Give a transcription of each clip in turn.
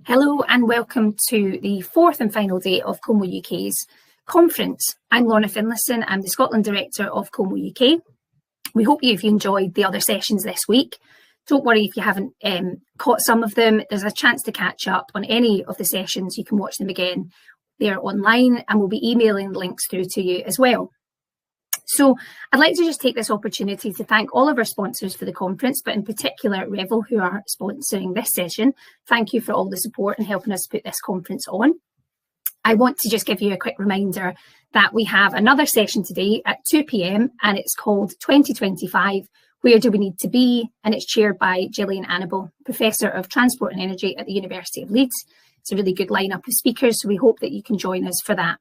Hello and welcome to the fourth and final day of Como UK's conference. I'm Lorna Finlayson, I'm the Scotland Director of Como UK. We hope you've enjoyed the other sessions this week. Don't worry if you haven't caught some of them. There's a chance to catch up on any of the sessions. You can watch them again. They're online and we'll be emailing links through to you as well. So I'd like to just take this opportunity to thank all of our sponsors for the conference, but in particular Revel, who are sponsoring this session. Thank you for all the support and helping us put this conference on. I want to just give you a quick reminder that we have another session today at 2 p.m. and it's called 2025, Where Do We Need to Be? And it's chaired by Gillian Annable, Professor of Transport and Energy at the University of Leeds. It's a really good lineup of speakers, so we hope that you can join us for that.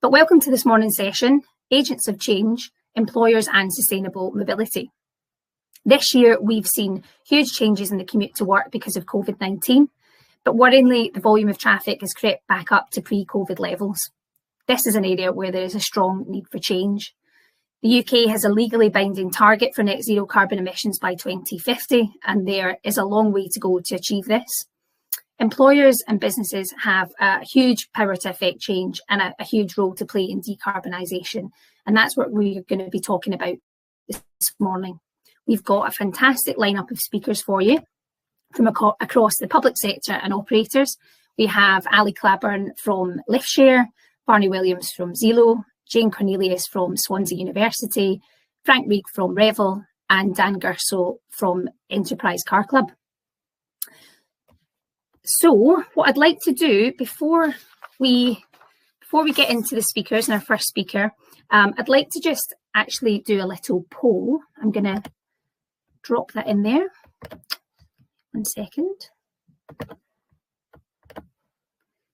But welcome to this morning's session, Agents of Change, Employers and Sustainable Mobility. This year, we've seen huge changes in the commute to work because of COVID-19, but worryingly, the volume of traffic has crept back up to pre-COVID levels. This is an area where there is a strong need for change. The UK has a legally binding target for net zero carbon emissions by 2050, and there is a long way to go to achieve this. Employers and businesses have a huge power to affect change and a huge role to play in decarbonisation. And that's what we're going to be talking about this morning. We've got a fantastic lineup of speakers for you from across the public sector and operators. We have Ali Claburn from LiftShare, Barney Williams from Zeelo, Jane Cornelius from Swansea University, Frank Reig from Revel, and Dan Gerso from Enterprise Car Club. So what I'd like to do before we get into the speakers and our first speaker, I'd like to just actually do a little poll. I'm going to drop that in there. 1 second.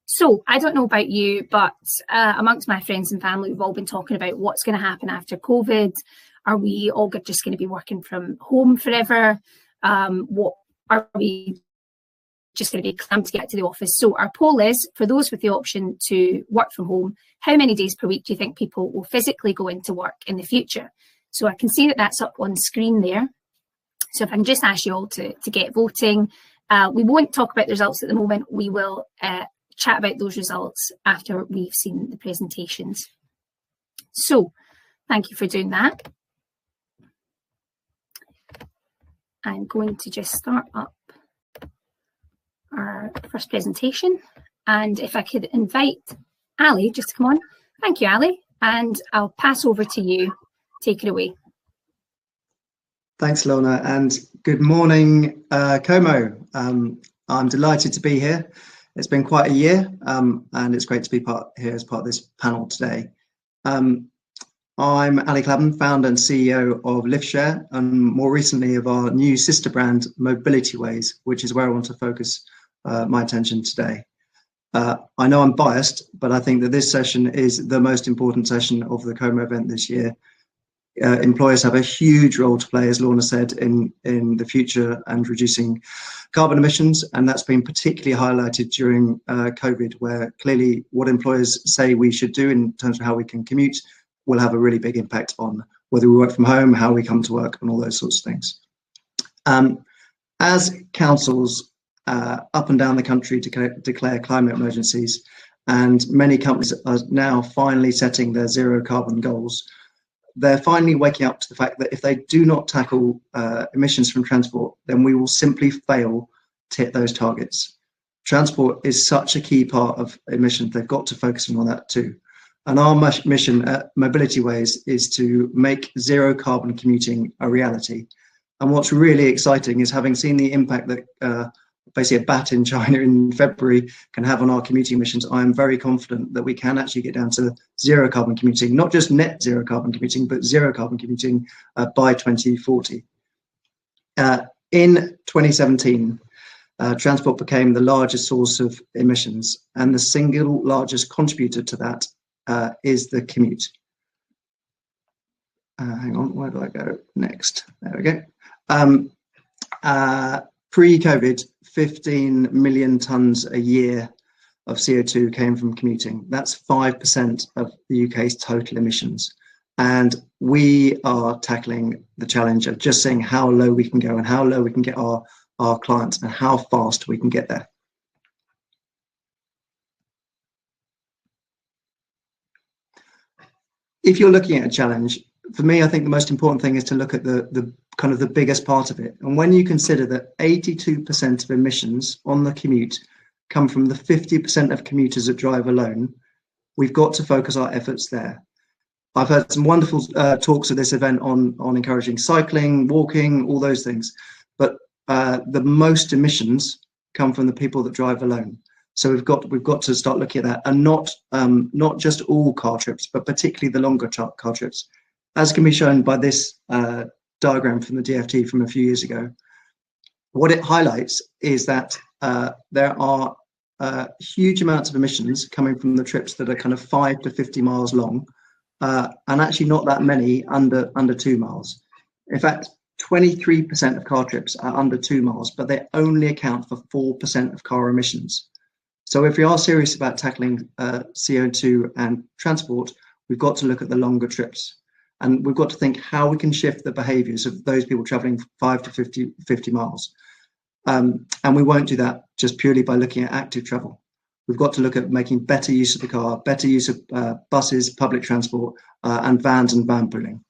So I don't know about you, but amongst my friends and family, we've all been talking about what's going to happen after COVID. Are we all just going to be working from home forever? What are we just going to be clamped to get to the office? So our poll is, for those with the option to work from home, how many days per week do you think people will physically go into work in the future? So I can see that that's up on screen there. So if I can just ask you all to get voting. We won't talk about the results at the moment. We will chat about those results after we've seen the presentations. So thank you for doing that. I'm going to just start up our first presentation, and if I could invite Ali just to come on. Thank you, Ali, and I'll pass over to you. Take it away. Thanks, Lorna, and good morning, Como. I'm delighted to be here. It's been quite a year, and it's great to be here as part of this panel today. I'm Ali Claburn, founder and CEO of LiftShare, and more recently of our new sister brand, Mobility Ways, which is where I want to focus my attention today. I know I'm biased, but I think that this session is the most important session of the Como event this year. Employers have a huge role to play, as Lorna said, in the future and reducing carbon emissions, and that's been particularly highlighted during COVID, where clearly what employers say we should do in terms of how we can commute will have a really big impact on whether we work from home, how we come to work, and all those sorts of things. As councils up and down the country declare climate emergencies, and many companies are now finally setting their zero carbon goals, they're finally waking up to the fact that if they do not tackle emissions from transport, then we will simply fail to hit those targets. Transport is such a key part of emissions, they've got to focus on that too. And our mission at Mobility Ways is to make zero carbon commuting a reality. And what's really exciting is, having seen the impact that basically a bat in China in February can have on our commuting emissions, I am very confident that we can actually get down to zero carbon commuting, not just net zero carbon commuting, but zero carbon commuting by 2040. In 2017, transport became the largest source of emissions, and the single largest contributor to that is the commute. Hang on, where do I go next? There we go. Pre-COVID, 15 million tonnes a year of CO2 came from commuting. That's 5% of the UK's total emissions. And we are tackling the challenge of just seeing how low we can go and how low we can get our clients and how fast we can get there. if you're looking at a challenge, for me, I think the most important thing is to look at the kind of the biggest part of it. And when you consider that 82% of emissions on the commute come from the 50% of commuters that drive alone, we've got to focus our efforts there. I've heard some wonderful talks at this event on encouraging cycling, walking, all those things. But the most emissions come from the people that drive alone. So we've got to start looking at that, and not just all car trips, but particularly the longer car trips, as can be shown by this diagram from the DFT from a few years ago. What it highlights is that there are huge amounts of emissions coming from the trips that are kind of 5 to 50 miles long, and actually not that many under 2 miles. In fact, 23% of car trips are under 2 miles, but they only account for 4% of car emissions. So if we are serious about tackling CO2 and transport, we've got to look at the longer trips. And we've got to think how we can shift the behaviours of those people travelling 5 to 50 miles. And we won't do that just purely by looking at active travel. We've got to look at making better use of the car, better use of buses, public transport, and vans and van pooling.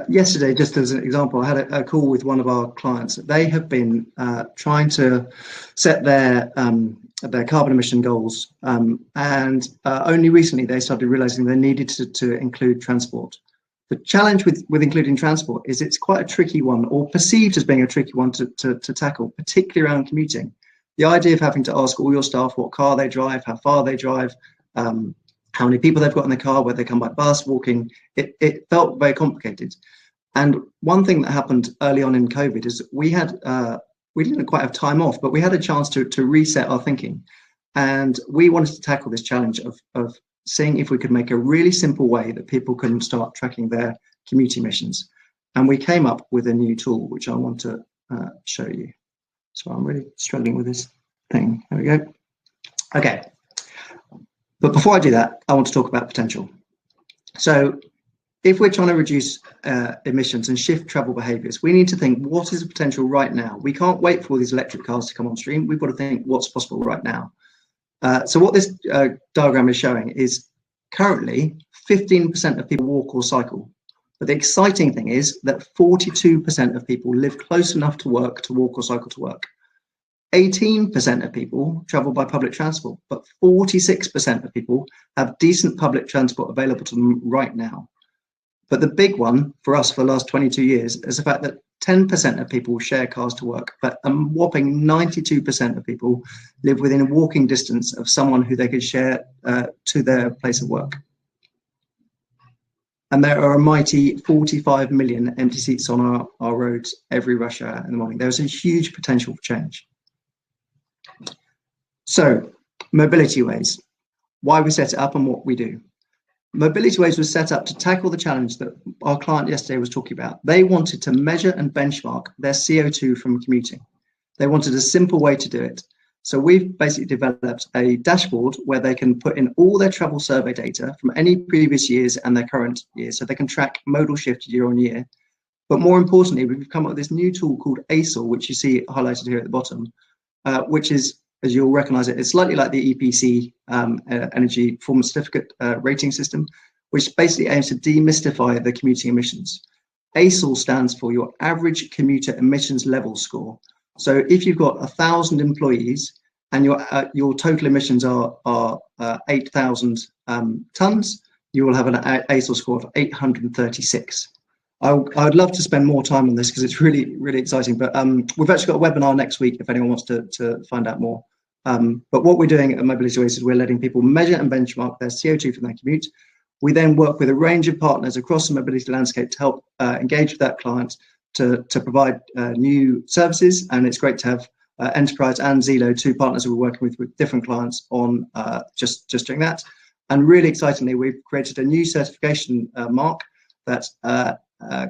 Yesterday, just as an example, I had a call with one of our clients. They have been trying to set their carbon emission goals, and only recently they started realizing they needed to include transport. The challenge with including transport is it's quite a tricky one, or perceived as being a tricky one to tackle, particularly around commuting. The idea of having to ask all your staff what car they drive, how far they drive, how many people they've got in the car, whether they come by bus, walking, it felt very complicated. And one thing that happened early on in COVID is we didn't quite have time off, but we had a chance to reset our thinking. And we wanted to tackle this challenge of seeing if we could make a really simple way that people can start tracking their commuting emissions. And we came up with a new tool, which I want to show you. So I'm really struggling with this thing. There we go. Okay. But before I do that, I want to talk about potential. So if we're trying to reduce emissions and shift travel behaviours, we need to think, what is the potential right now? We can't wait for all these electric cars to come on stream. We've got to think what's possible right now. So what this diagram is showing is currently 15% of people walk or cycle. But the exciting thing is that 42% of people live close enough to work to walk or cycle to work. 18% of people travel by public transport, but 46% of people have decent public transport available to them right now. But the big one for us for the last 22 years is the fact that 10% of people share cars to work, but a whopping 92% of people live within a walking distance of someone who they could share to their place of work. And there are a mighty 45 million empty seats on our roads every rush hour in the morning. There's a huge potential for change. So, Mobility Ways, why we set it up and what we do. Mobility Ways was set up to tackle the challenge that our client yesterday was talking about. They wanted to measure and benchmark their CO2 from commuting. They wanted a simple way to do it. So we've basically developed a dashboard where they can put in all their travel survey data from any previous years and their current year, so they can track modal shift year on year. But more importantly, we've come up with this new tool called ASIL, which you see highlighted here at the bottom, which is, as you'll recognize it, it's slightly like the EPC Energy Performance Certificate rating system, which basically aims to demystify the commuting emissions. ASIL stands for your average commuter emissions level score. So if you've got 1,000 employees and your total emissions are 8,000 tons, you will have an ASIL score of 836. I would love to spend more time on this because it's really, really exciting. But we've actually got a webinar next week if anyone wants to find out more. But what we're doing at Mobility Ways is we're letting people measure and benchmark their CO2 from their commute. We then work with a range of partners across the mobility landscape to help engage with that client to provide new services. And it's great to have Enterprise and Zeelo, two partners who we're working with different clients on just doing that. And really excitingly, we've created a new certification mark that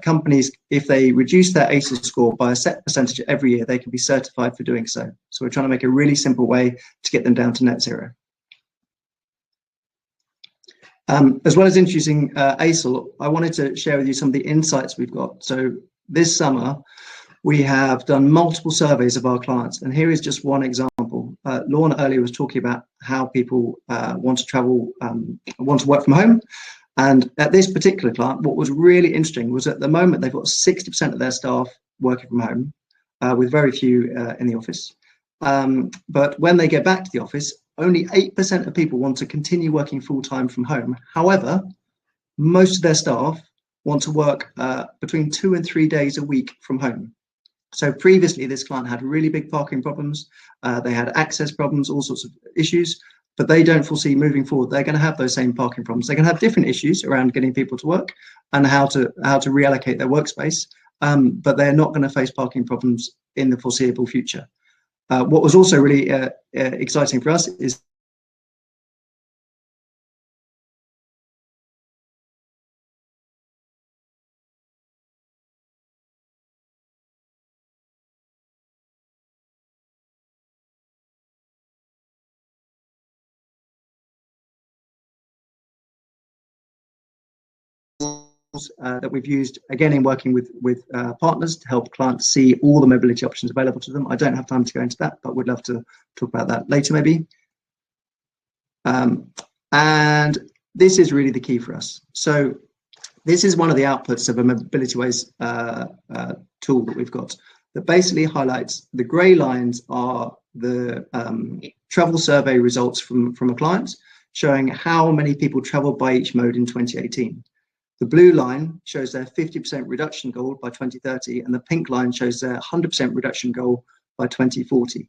companies, if they reduce their ASIL score by a set percentage every year, they can be certified for doing so. So we're trying to make a really simple way to get them down to net zero. As well as introducing ASIL, I wanted to share with you some of the insights we've got. So this summer, we have done multiple surveys of our clients, and here is just one example. Lorna earlier was talking about how people want to travel, want to work from home. And at this particular client, what was really interesting was at the moment they've got 60% of their staff working from home, with very few in the office. But when they get back to the office, only 8% of people want to continue working full-time from home. However, most of their staff want to work between 2 and 3 days a week from home. So previously, this client had really big parking problems. They had access problems, all sorts of issues, but they don't foresee moving forward they're going to have those same parking problems. They're going to have different issues around getting people to work and how to reallocate their workspace, but they're not going to face parking problems in the foreseeable future. What was also really exciting for us is that we've used again in working with partners to help clients see all the mobility options available to them. I don't have time to go into that, but would love to talk about that later maybe. And this is really the key for us. So this is one of the outputs of a MobilityWays tool that we've got that basically highlights the grey lines are the travel survey results from a client showing how many people traveled by each mode in 2018. The blue line shows their 50% reduction goal by 2030, and the pink line shows their 100% reduction goal by 2040.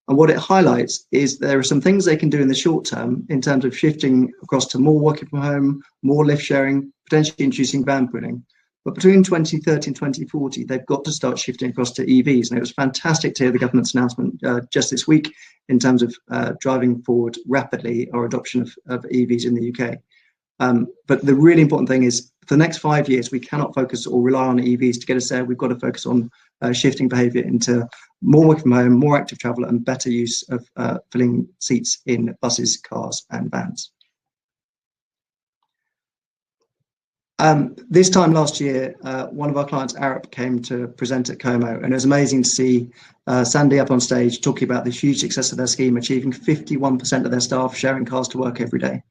And what it highlights is there are some things they can do in the short term in terms of shifting across to more working from home, more lift sharing, potentially introducing van pooling. But between 2030 and 2040, they've got to start shifting across to EVs. And it was fantastic to hear the government's announcement just this week in terms of driving forward rapidly our adoption of EVs in the UK. But the really important thing is for the next 5 years, we cannot focus or rely on EVs to get us there. We've got to focus on shifting behaviour into more work from home, more active travel, and better use of filling seats in buses, cars, and vans. This time last year, one of our clients, Arup, came to present at Como, and it was amazing to see Sandy up on stage talking about the huge success of their scheme, achieving 51% of their staff sharing cars to work every day.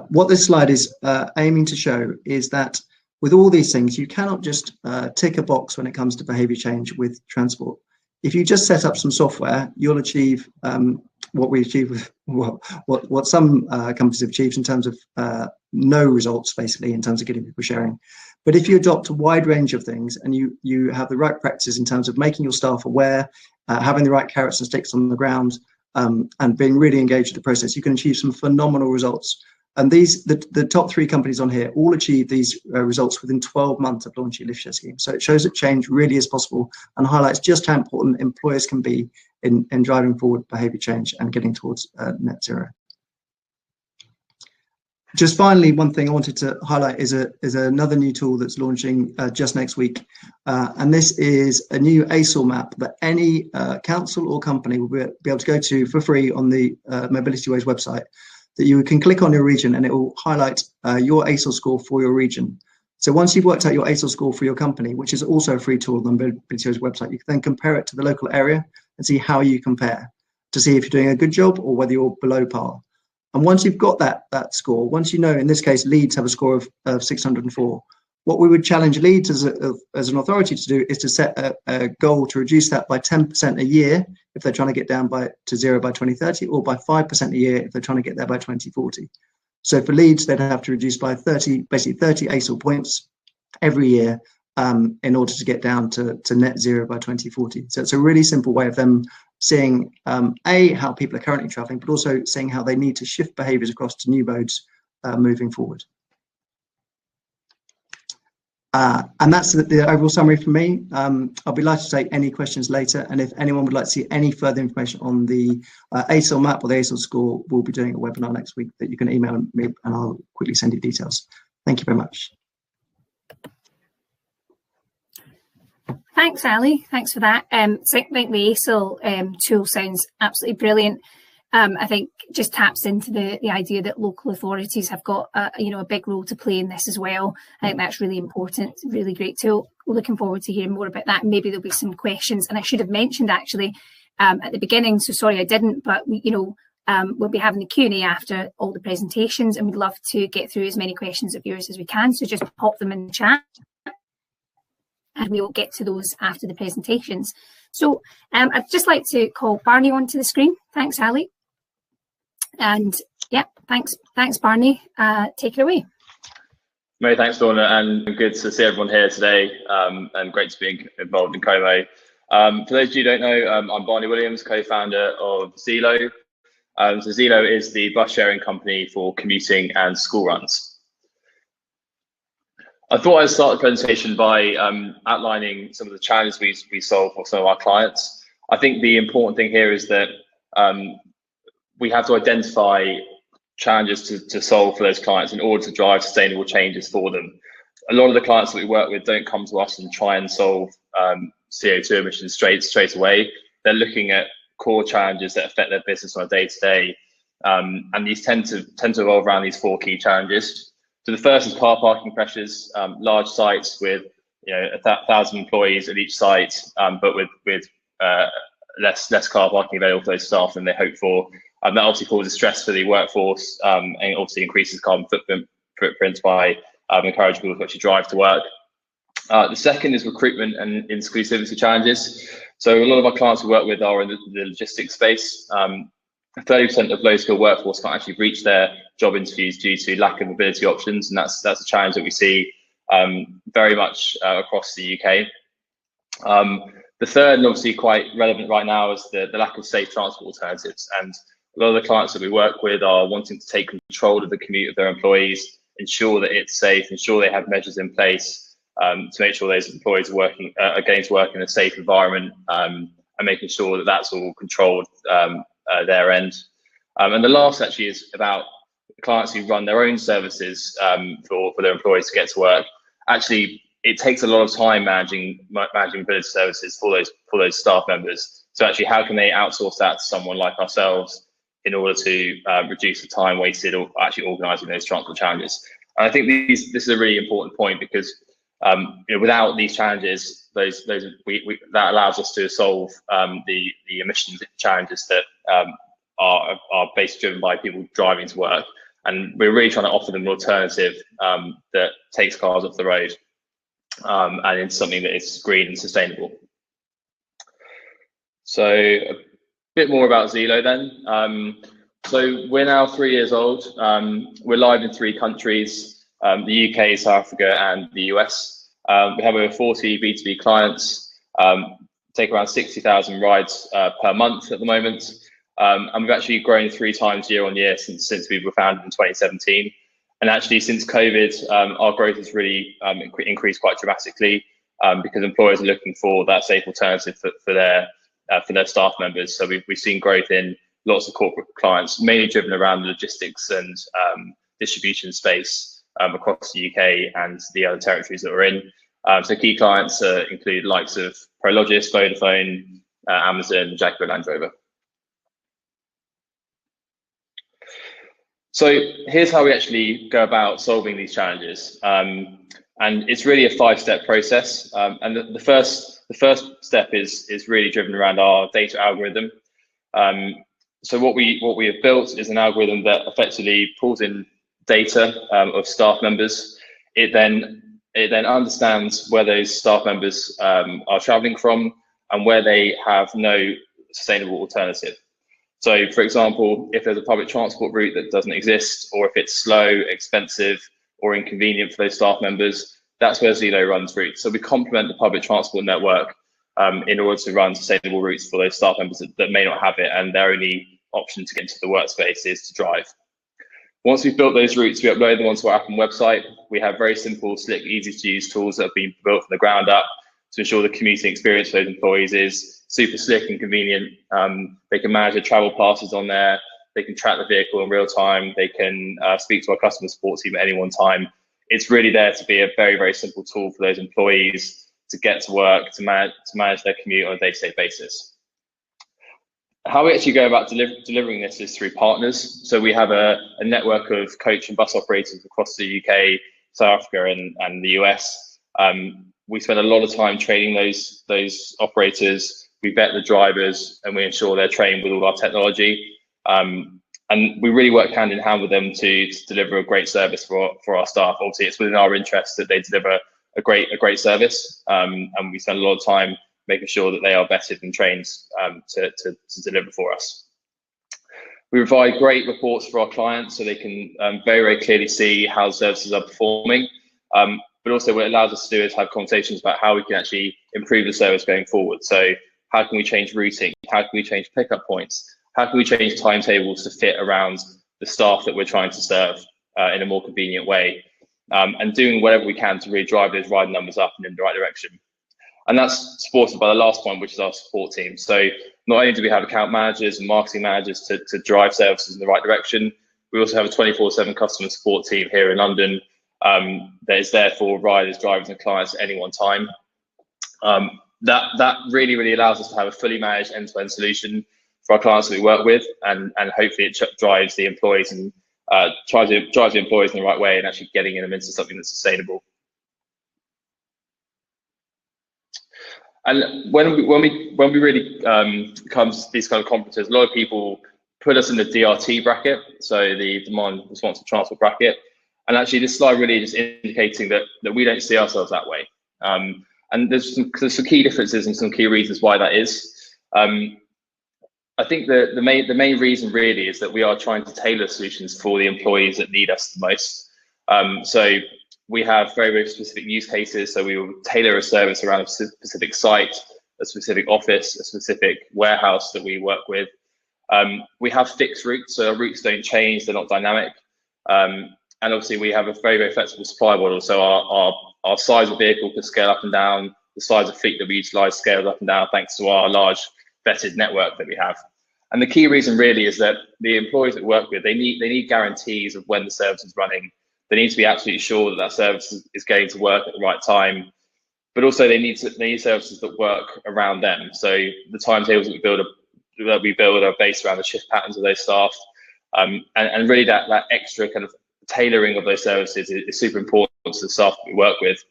What this slide is aiming to show is that with all these things, you cannot just tick a box when it comes to behaviour change with transport. If you just set up some software, you'll achieve what we achieve with what some companies have achieved in terms of no results, basically, in terms of getting people sharing. But if you adopt a wide range of things and you have the right practices in terms of making your staff aware, having the right carrots and sticks on the ground, and being really engaged in the process, you can achieve some phenomenal results. And the top 3 companies on here all achieved these results within 12 months of launching a lift share scheme. So it shows that change really is possible and highlights just how important employers can be in driving forward behaviour change and getting towards net zero. Just finally, one thing I wanted to highlight is another new tool that's launching just next week. And this is a new ASOL map that any council or company will be able to go to for free on the MobilityWays website, that you can click on your region and it will highlight your ASOL score for your region. So once you've worked out your ASOL score for your company, which is also a free tool on the MobilityWays website, you can then compare it to the local area and see how you compare to see if you're doing a good job or whether you're below par. And once you've got that score, once you know, in this case, Leeds have a score of 604, what we would challenge Leeds as an authority to do is to set a goal to reduce that by 10% a year if they're trying to get down to zero by 2030, or by 5% a year if they're trying to get there by 2040. So for Leeds, they'd have to reduce by 30 ASOL points every year in order to get down to net zero by 2040. So it's a really simple way of them seeing how people are currently travelling, but also seeing how they need to shift behaviours across to new modes moving forward. And that's the overall summary for me. I'll be delighted to take any questions later, and if anyone would like to see any further information on the ASOL map or the ASOL score, we'll be doing a webinar next week that you can email me and I'll quickly send you details. Thank you very much. Thanks, Ali. Thanks for that. So I think the ASOL tool sounds absolutely brilliant. I think just taps into the idea that local authorities have got a big role to play in this as well. I think that's really important. It's a really great tool. Looking forward to hearing more about that. Maybe there'll be some questions. And I should have mentioned actually, at the beginning, so sorry I didn't, but we'll be having the Q&A after all the presentations, and we'd love to get through as many questions of yours as we can, so just pop them in the chat and we'll get to those after the presentations. So I'd just like to call Barney onto the screen. Thanks, Ali. And yeah, thanks Barney. Take it away. Many thanks, Lorna, and good to see everyone here today, and great to be involved in Como. For those of you who don't know, I'm Barney Williams, co-founder of Zeelo. So Zeelo is the bus sharing company for commuting and school runs. I thought I'd start the presentation by outlining some of the challenges we solve for some of our clients. I think the important thing here is that we have to identify challenges to solve for those clients in order to drive sustainable changes for them. A lot of the clients that we work with don't come to us and try and solve CO2 emissions straight away. They're looking at core challenges that affect their business on a day-to-day, and these tend to evolve around these 4 key challenges. So the first is car parking pressures. Large sites with 1,000 employees at each site, but with less car parking available for those staff than they hope for. That obviously causes stress for the workforce, and obviously increases carbon footprint by encouraging people to actually drive to work. The second is recruitment and inclusivity challenges. So a lot of our clients we work with are in the logistics space. 30% of low-skilled workforce can't actually reach their job interviews due to lack of mobility options, and that's a challenge that we see very much across the UK. The third, and obviously quite relevant right now, is the lack of safe transport alternatives. And a lot of the clients that we work with are wanting to take control of the commute of their employees, ensure that it's safe, ensure they have measures in place to make sure those employees are getting to work in a safe environment, and making sure that that's all controlled their end. And the last actually is about clients who run their own services for their employees to get to work. Actually, it takes a lot of time managing mobility services for those staff members. So actually, how can they outsource that to someone like ourselves in order to reduce the time wasted or actually organising those transport challenges? And I think this is a really important point, because without these challenges, that allows us to solve the emissions challenges that are basically driven by people driving to work. And we're really trying to offer them an alternative that takes cars off the road and into something that is green and sustainable. So a bit more about Zeelo then. So we're now 3 years old. We're live in 3 countries, the UK, South Africa, and the US. We have over 40 B2B clients, take around 60,000 rides per month at the moment. And we've actually grown 3 times year on year since we were founded in 2017. And actually, since COVID, our growth has really increased quite dramatically, because employers are looking for that safe alternative for their staff members. So we've seen growth in lots of corporate clients, mainly driven around the logistics and distribution space across the UK and the other territories that we're in. So key clients include likes of Prologis, Vodafone, Amazon, Jaguar Land Rover. So here's how we actually go about solving these challenges. And it's really a 5-step process. And the first step is really driven around our data algorithm. So what we have built is an algorithm that effectively pulls in data of staff members. It then understands where those staff members are traveling from and where they have no sustainable alternative. So, for example, if there's a public transport route that doesn't exist, or if it's slow, expensive, or inconvenient for those staff members, that's where Zeelo runs routes. So we complement the public transport network in order to run sustainable routes for those staff members that may not have it, and their only option to get into the workspace is to drive. Once we've built those routes, we upload them onto our app and website. We have very simple, slick, easy to use tools that have been built from the ground up to ensure the commuting experience for those employees is super slick and convenient. They can manage their travel passes on there. They can track the vehicle in real time. They can speak to our customer support team at any one time. It's really there to be a very, very simple tool for those employees to get to work, to manage their commute on a day-to-day basis. How we actually go about delivering this is through partners. So we have a network of coach and bus operators across the UK, South Africa, and the US. We spend a lot of time training those operators, we vet the drivers, and we ensure they're trained with all our technology. And we really work hand in hand with them to deliver a great service for our staff. Obviously, it's within our interest that they deliver a great service, and we spend a lot of time making sure that they are vetted and trained to deliver for us. We provide great reports for our clients so they can very clearly see how services are performing. But also what it allows us to do is have conversations about how we can actually improve the service going forward. So how can we change routing? How can we change pickup points? How can we change timetables to fit around the staff that we're trying to serve in a more convenient way? And doing whatever we can to really drive those ride numbers up and in the right direction. And that's supported by the last point, which is our support team. So not only do we have account managers and marketing managers to drive services in the right direction, we also have a 24/7 customer support team here in London that is there for riders, drivers and clients at any one time. That really allows us to have a fully managed end-to-end solution for our clients that we work with, and hopefully it drives the employees and drives the employees in the right way and actually getting them into something that's sustainable. And when we really come to these kind of conferences, a lot of people put us in the DRT bracket, so the demand responsive transport bracket. And actually, this slide really is indicating that we don't see ourselves that way. And there's some key differences and some key reasons why that is. I think the main reason really is that we are trying to tailor solutions for the employees that need us the most. So we have very specific use cases. So we will tailor a service around a specific site, a specific office, a specific warehouse that we work with. We have fixed routes, so our routes don't change, they're not dynamic. And obviously we have a very flexible supply model. So our size of vehicle can scale up and down, the size of fleet that we utilize scales up and down thanks to our large vetted network that we have. And the key reason really is that the employees that we work with, they need guarantees of when the service is running. They need to be absolutely sure that service is going to work at the right time, but also they need services that work around them. So the timetables that we build are based around the shift patterns of those staff, and really that extra kind of tailoring of those services is super important to the staff that we work with,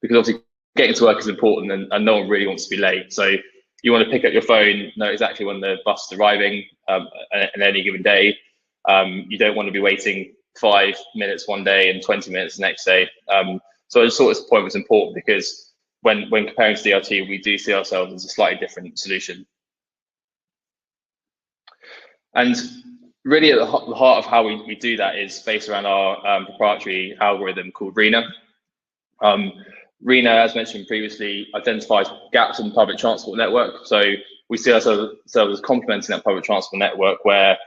because obviously getting to work is important, and no one really wants to be late. So you want to pick up your phone, know exactly when the bus is arriving on any given day. You don't want to be waiting 5 minutes one day and 20 minutes the next day. So I just thought this point was important because when comparing to DRT, we do see ourselves as a slightly different solution. And really at the heart of how we do that is based around our proprietary algorithm called RENA. RENA, as mentioned previously, identifies gaps in the public transport network. So we see ourselves as complementing that public transport network where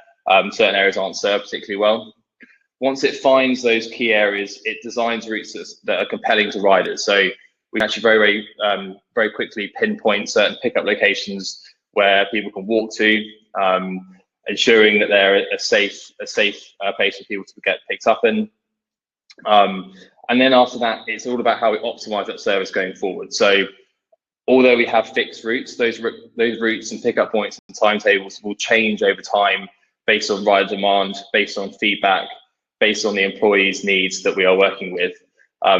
certain areas aren't served particularly well. Once it finds those key areas, it designs routes that are compelling to riders. So we can actually very quickly pinpoint certain pickup locations where people can walk to, ensuring that they're a safe place for people to get picked up in. And then after that, it's all about how we optimize that service going forward. So although we have fixed routes, those routes and pickup points and timetables will change over time based on rider demand, based on feedback, based on the employees' needs that we are working with.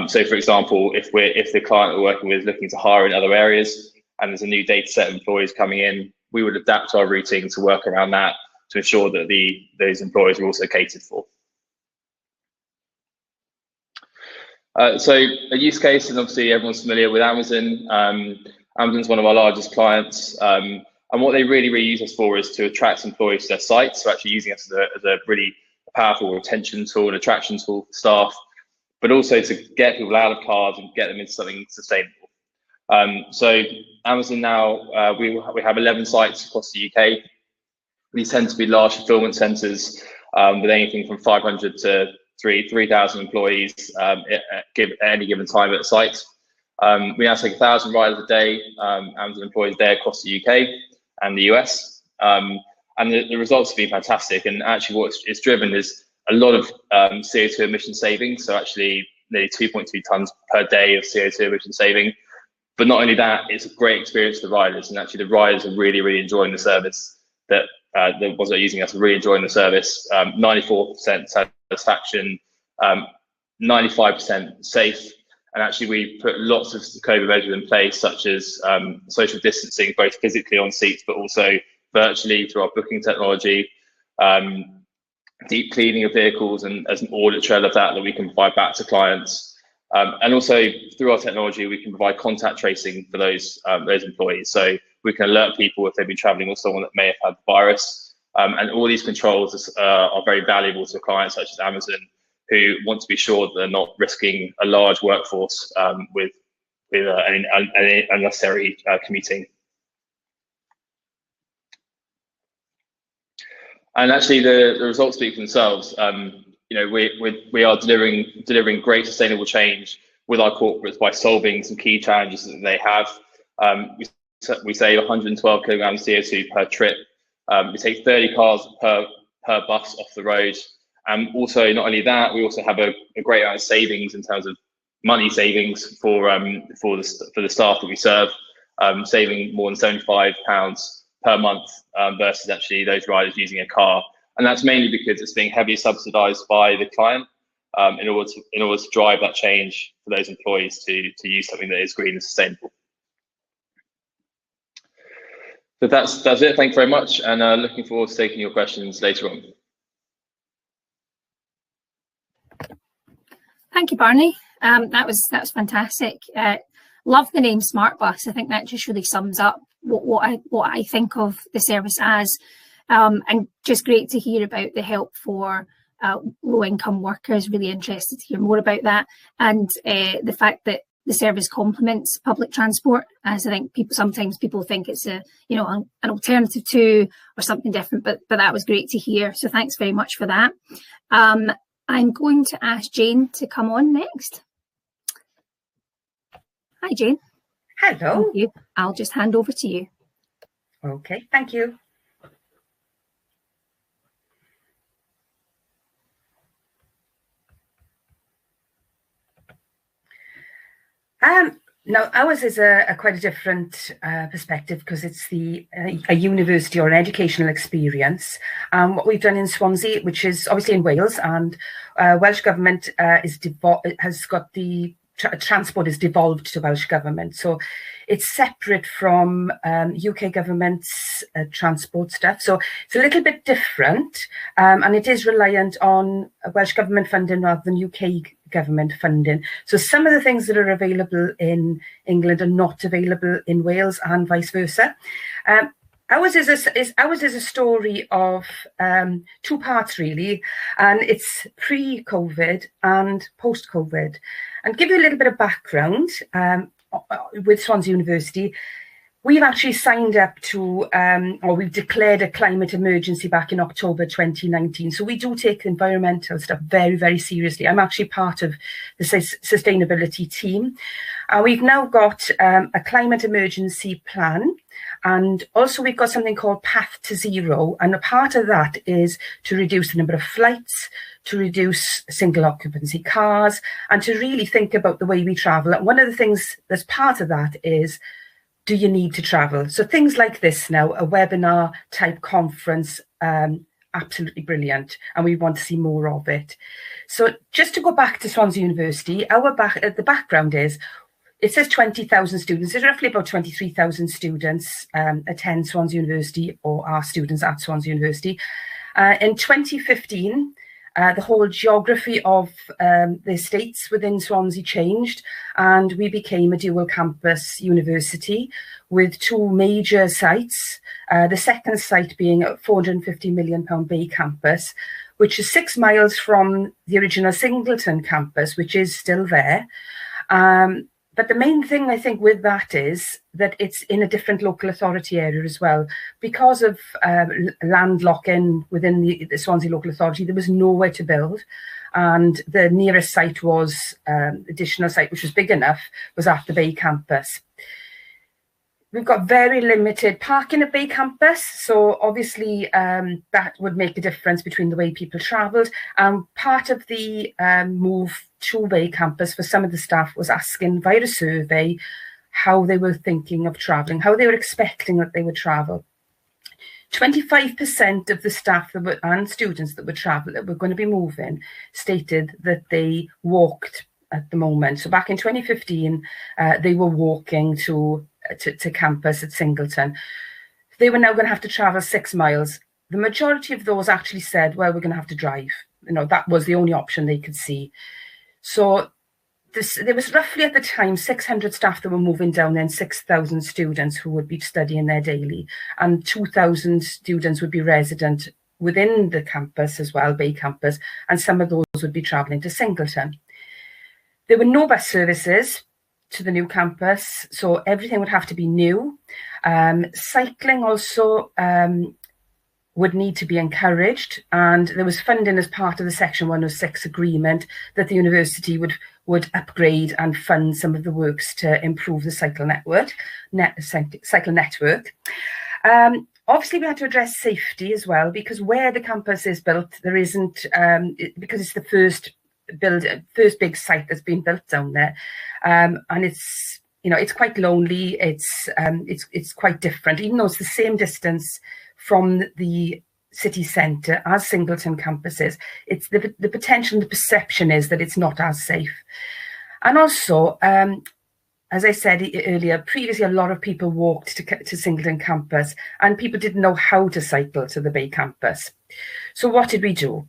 So for example, if the client we're working with is looking to hire in other areas and there's a new data set of employees coming in, we would adapt our routing to work around that to ensure that those employees are also catered for. So a use case, and obviously everyone's familiar with Amazon. Amazon's one of our largest clients, and what they really use us for is to attract employees to their sites. So actually using us as a really powerful retention tool and attraction tool for staff, but also to get people out of cars and get them into something sustainable. So Amazon now, we have 11 sites across the UK. These tend to be large fulfillment centres with anything from 500 to 3,000 employees at any given time at the site. We now take 1,000 riders a day, Amazon employees there across the UK and the US. And the results have been fantastic. And actually what it's driven is a lot of CO2 emission savings. So actually nearly 2.2 tonnes per day of CO2 emission saving. But not only that, it's a great experience for the riders. And actually the riders are really enjoying the service. The ones that are using us are really enjoying the service. 94% satisfaction, 95% safe. And actually, we put lots of COVID measures in place, such as social distancing, both physically on seats, but also virtually through our booking technology, deep cleaning of vehicles, and as an audit trail of that we can provide back to clients. And also through our technology, we can provide contact tracing for those employees. So we can alert people if they've been traveling with someone that may have had the virus. And all these controls are very valuable to clients such as Amazon, who want to be sure that they're not risking a large workforce with any unnecessary commuting. And actually, the results speak for themselves. We are delivering great sustainable change with our corporates by solving some key challenges that they have. We save 112 kilograms CO2 per trip. We take 30 cars per bus off the road. And also, not only that, we also have a great amount of savings in terms of money savings for the staff that we serve, saving more than £75 per month versus actually those riders using a car. And that's mainly because it's being heavily subsidised by the client in order to drive that change for those employees to use something that is green and sustainable. So that's it. Thank you very much, and looking forward to taking your questions later on. Thank you, Barney. That was fantastic. Love the name Smart Bus. I think that just really sums up what I think of the service as, and just great to hear about the help for low-income workers. Really interested to hear more about that, and the fact that the service complements public transport, as I think sometimes people think it's an alternative to or something different, but that was great to hear. So thanks very much for that. I'm going to ask Jane to come on next. Hi, Jane. Hello. Thank you. I'll just hand over to you. Okay, thank you. Now, ours is quite a different perspective, because it's a university or an educational experience. What we've done in Swansea, which is obviously in Wales, and Welsh Government has got the transport is devolved to Welsh Government. So it's separate from UK Government's transport stuff. So it's a little bit different, and it is reliant on Welsh Government funding rather than UK Government funding. So some of the things that are available in England are not available in Wales, and vice versa. Ours is a story of two parts, really, and it's pre-COVID and post-COVID. And give you a little bit of background with Swansea University. We've actually signed up to, or we've declared a climate emergency back in October 2019. So we do take environmental stuff very, very seriously. I'm actually part of the sustainability team. We've now got a climate emergency plan. And also we've got something called Path to Zero. And a part of that is to reduce the number of flights, to reduce single occupancy cars, and to really think about the way we travel. And one of the things that's part of that is, do you need to travel? So things like this now, a webinar type conference, absolutely brilliant. And we want to see more of it. So just to go back to Swansea University, the background is, it says 20,000 students. There's roughly about 23,000 students attend Swansea University, or are students at Swansea University. In 2015, the whole geography of the estates within Swansea changed, and we became a dual campus university with two major sites. The second site being a £450 million Bay campus, which is 6 miles from the original Singleton campus, which is still there. But the main thing I think with that is that it's in a different local authority area as well. Because of land lock-in within the Swansea local authority, there was nowhere to build. And the nearest site was, additional site, which was big enough, was at the Bay campus. We've got very limited parking at Bay campus. So obviously that would make a difference between the way people travelled. And part of the move to Bay campus for some of the staff was asking via a survey how they were thinking of travelling, how they were expecting that they would travel. 25% of the staff and students that would travel, that were going to be moving, stated that they walked at the moment. So back in 2015, they were walking to campus at Singleton. They were now going to have to travel 6 miles. The majority of those actually said, well, we're going to have to drive. That was the only option they could see. So there was roughly at the time 600 staff that were moving down, then 6,000 students who would be studying there daily, and 2,000 students would be resident within the campus as well, Bay Campus, and some of those would be travelling to Singleton. There were no bus services to the new campus, so everything would have to be new. Cycling also would need to be encouraged, and there was funding as part of the Section 106 agreement that the university would upgrade and fund some of the works to improve the cycle network. Obviously, we had to address safety as well, because where the campus is built, there isn't, because it's the first big site that's been built down there, and it's quite lonely. It's quite different, even though it's the same distance from the city centre as Singleton campus is. It's the potential and the perception is that it's not as safe. And also, as I said earlier, previously a lot of people walked to Singleton campus, and people didn't know how to cycle to the Bay campus. So what did we do?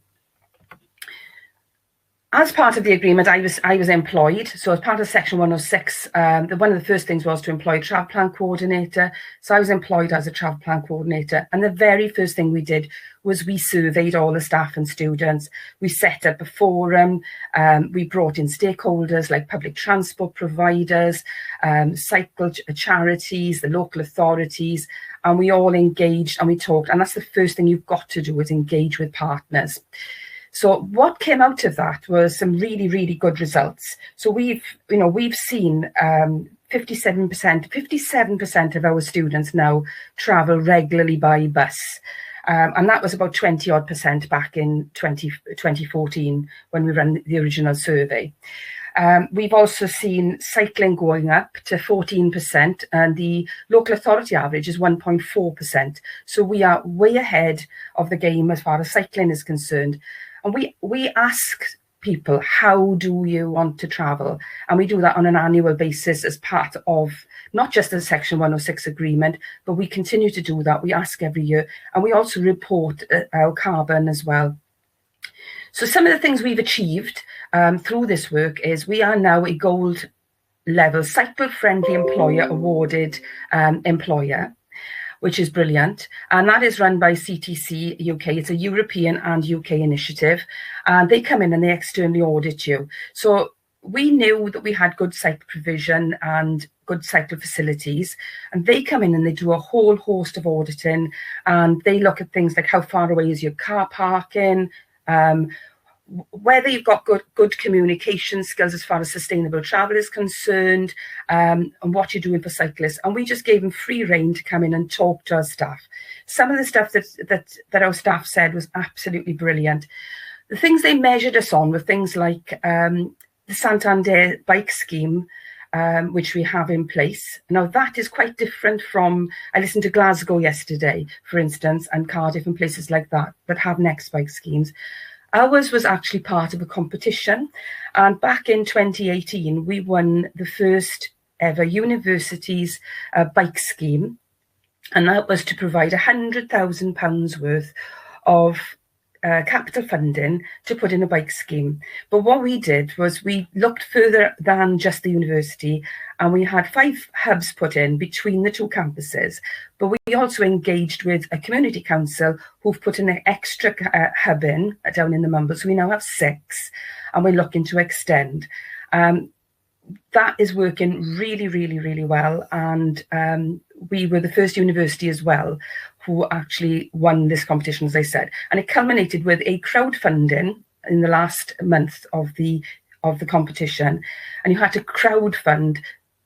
As part of the agreement, I was employed. So as part of Section 106, one of the first things was to employ a travel plan coordinator. So I was employed as a travel plan coordinator. And the very first thing we did was we surveyed all the staff and students. We set up a forum. We brought in stakeholders like public transport providers, cycle charities, the local authorities, and we all engaged and we talked. And that's the first thing you've got to do, is engage with partners. So what came out of that was some really, really good results. So we've seen 57% of our students now travel regularly by bus. And that was about 20% back in 2014 when we ran the original survey. We've also seen cycling going up to 14%, and the local authority average is 1.4%. So we are way ahead of the game as far as cycling is concerned. And we ask people, how do you want to travel? And we do that on an annual basis as part of not just the Section 106 agreement, but we continue to do that. We ask every year, and we also report our carbon as well. So some of the things we've achieved through this work is we are now a gold level cycle-friendly employer awarded employer, which is brilliant. And that is run by CTC UK. It's a European and UK initiative. And they come in and they externally audit you. So we knew that we had good cycle provision and good cycle facilities. And they come in and they do a whole host of auditing. And they look at things like how far away is your car parking, whether you've got good communication skills as far as sustainable travel is concerned, and what you're doing for cyclists. And we just gave them free rein to come in and talk to our staff. Some of the stuff that our staff said was absolutely brilliant. The things they measured us on were things like the Santander bike scheme, which we have in place. Now that is quite different from, I listened to Glasgow yesterday, for instance, and Cardiff and places like that have next bike schemes. Ours was actually part of a competition, and back in 2018 we won the first ever university's bike scheme, and that was to provide £100,000 worth of capital funding to put in a bike scheme. But what we did was we looked further than just the university, and we had 5 hubs put in between the 2 campuses. But we also engaged with a community council who've put an extra hub in down in the Mumble. So we now have 6, and we're looking to extend. That is working really, really, really well. And we were the first university as well who actually won this competition, as I said. And it culminated with a crowdfunding in the last month of the competition. And you had to crowdfund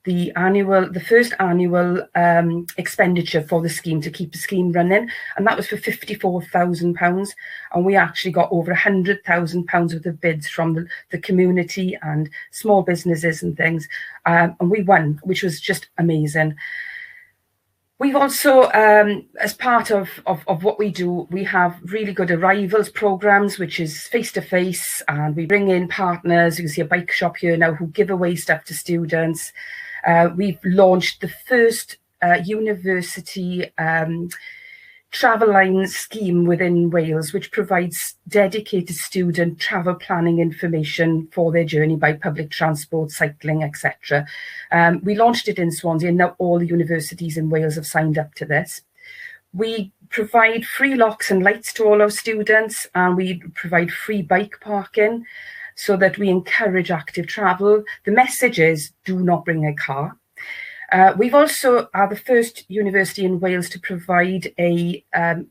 the first annual expenditure for the scheme to keep the scheme running, and that was for £54,000. And we actually got over £100,000 worth of bids from the community and small businesses and things, and we won, which was just amazing. We've also, as part of what we do, we have really good arrivals programs, which is face-to-face, and we bring in partners. You can see a bike shop here now who give away stuff to students. We've launched the first university travel line scheme within Wales, which provides dedicated student travel planning information for their journey by public transport, cycling, etc. We launched it in Swansea, and now all the universities in Wales have signed up to this. We provide free locks and lights to all our students, and we provide free bike parking so that we encourage active travel. The message is, do not bring a car. We've also are the first university in Wales to provide a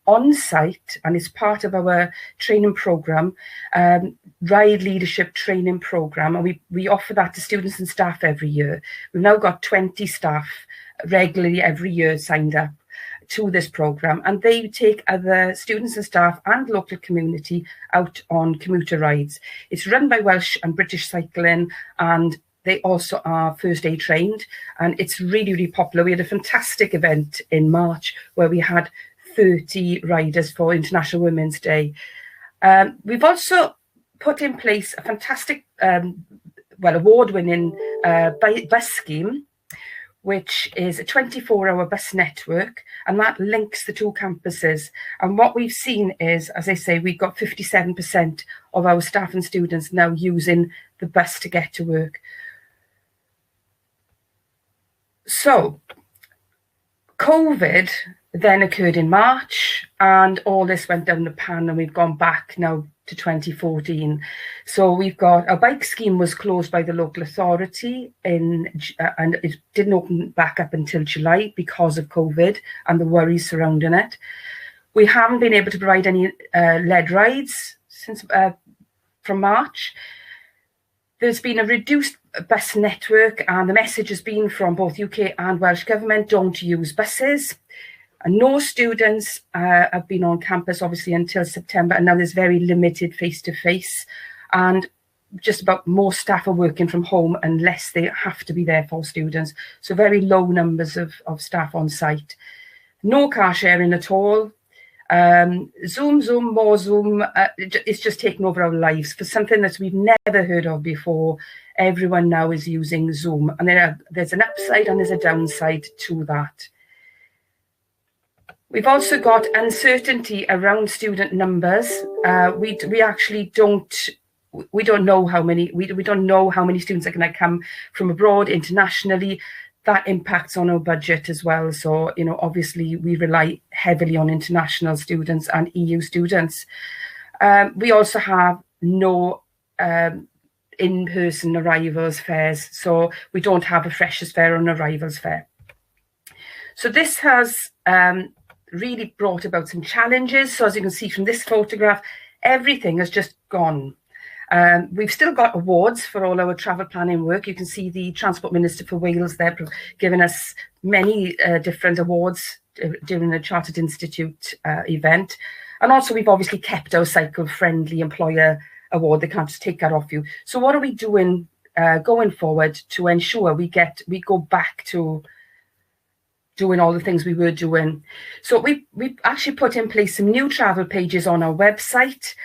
on-site, and it's part of our training programme, ride leadership training programme, and we offer that to students and staff every year. We've now got 20 staff regularly every year signed up to this programme, and they take other students and staff and local community out on commuter rides. It's run by Welsh and British Cycling, and they also are first aid trained, and it's really, really popular. We had a fantastic event in March where we had 30 riders for International Women's Day. We've also put in place a fantastic, award-winning bus scheme, which is a 24-hour bus network, and that links the two campuses. And what we've seen is, as I say, we've got 57% of our staff and students now using the bus to get to work. So, COVID then occurred in March, and all this went down the pan, and we've gone back now to 2014. So we've got, our bike scheme was closed by the local authority and it didn't open back up until July because of COVID and the worries surrounding it. We haven't been able to provide any lead rides since from March. There's been a reduced bus network, and the message has been from both UK and Welsh Government, don't use buses. And no students have been on campus, obviously, until September, and now there's very limited face-to-face, and just about most staff are working from home unless they have to be there for students. So very low numbers of staff on site. No car sharing at all. More Zoom, it's just taken over our lives for something that we've never heard of before. Everyone now is using Zoom, and there's an upside and there's a downside to that. We've also got uncertainty around student numbers. We actually don't know how many students are going to come from abroad internationally. That impacts on our budget as well. So, obviously we rely heavily on international students and EU students. We also have no in-person arrivals fairs. So we don't have a freshers fair or an arrivals fair. So this has really brought about some challenges. So as you can see from this photograph, everything has just gone. We've still got awards for all our travel planning work. You can see the Transport Minister for Wales there giving us many different awards during the Chartered Institute event. And also we've obviously kept our Cycle Friendly Employer Award. They can't just take that off you. So what are we doing going forward to ensure we go back to doing all the things we were doing? So we actually put in place some new travel pages on our website,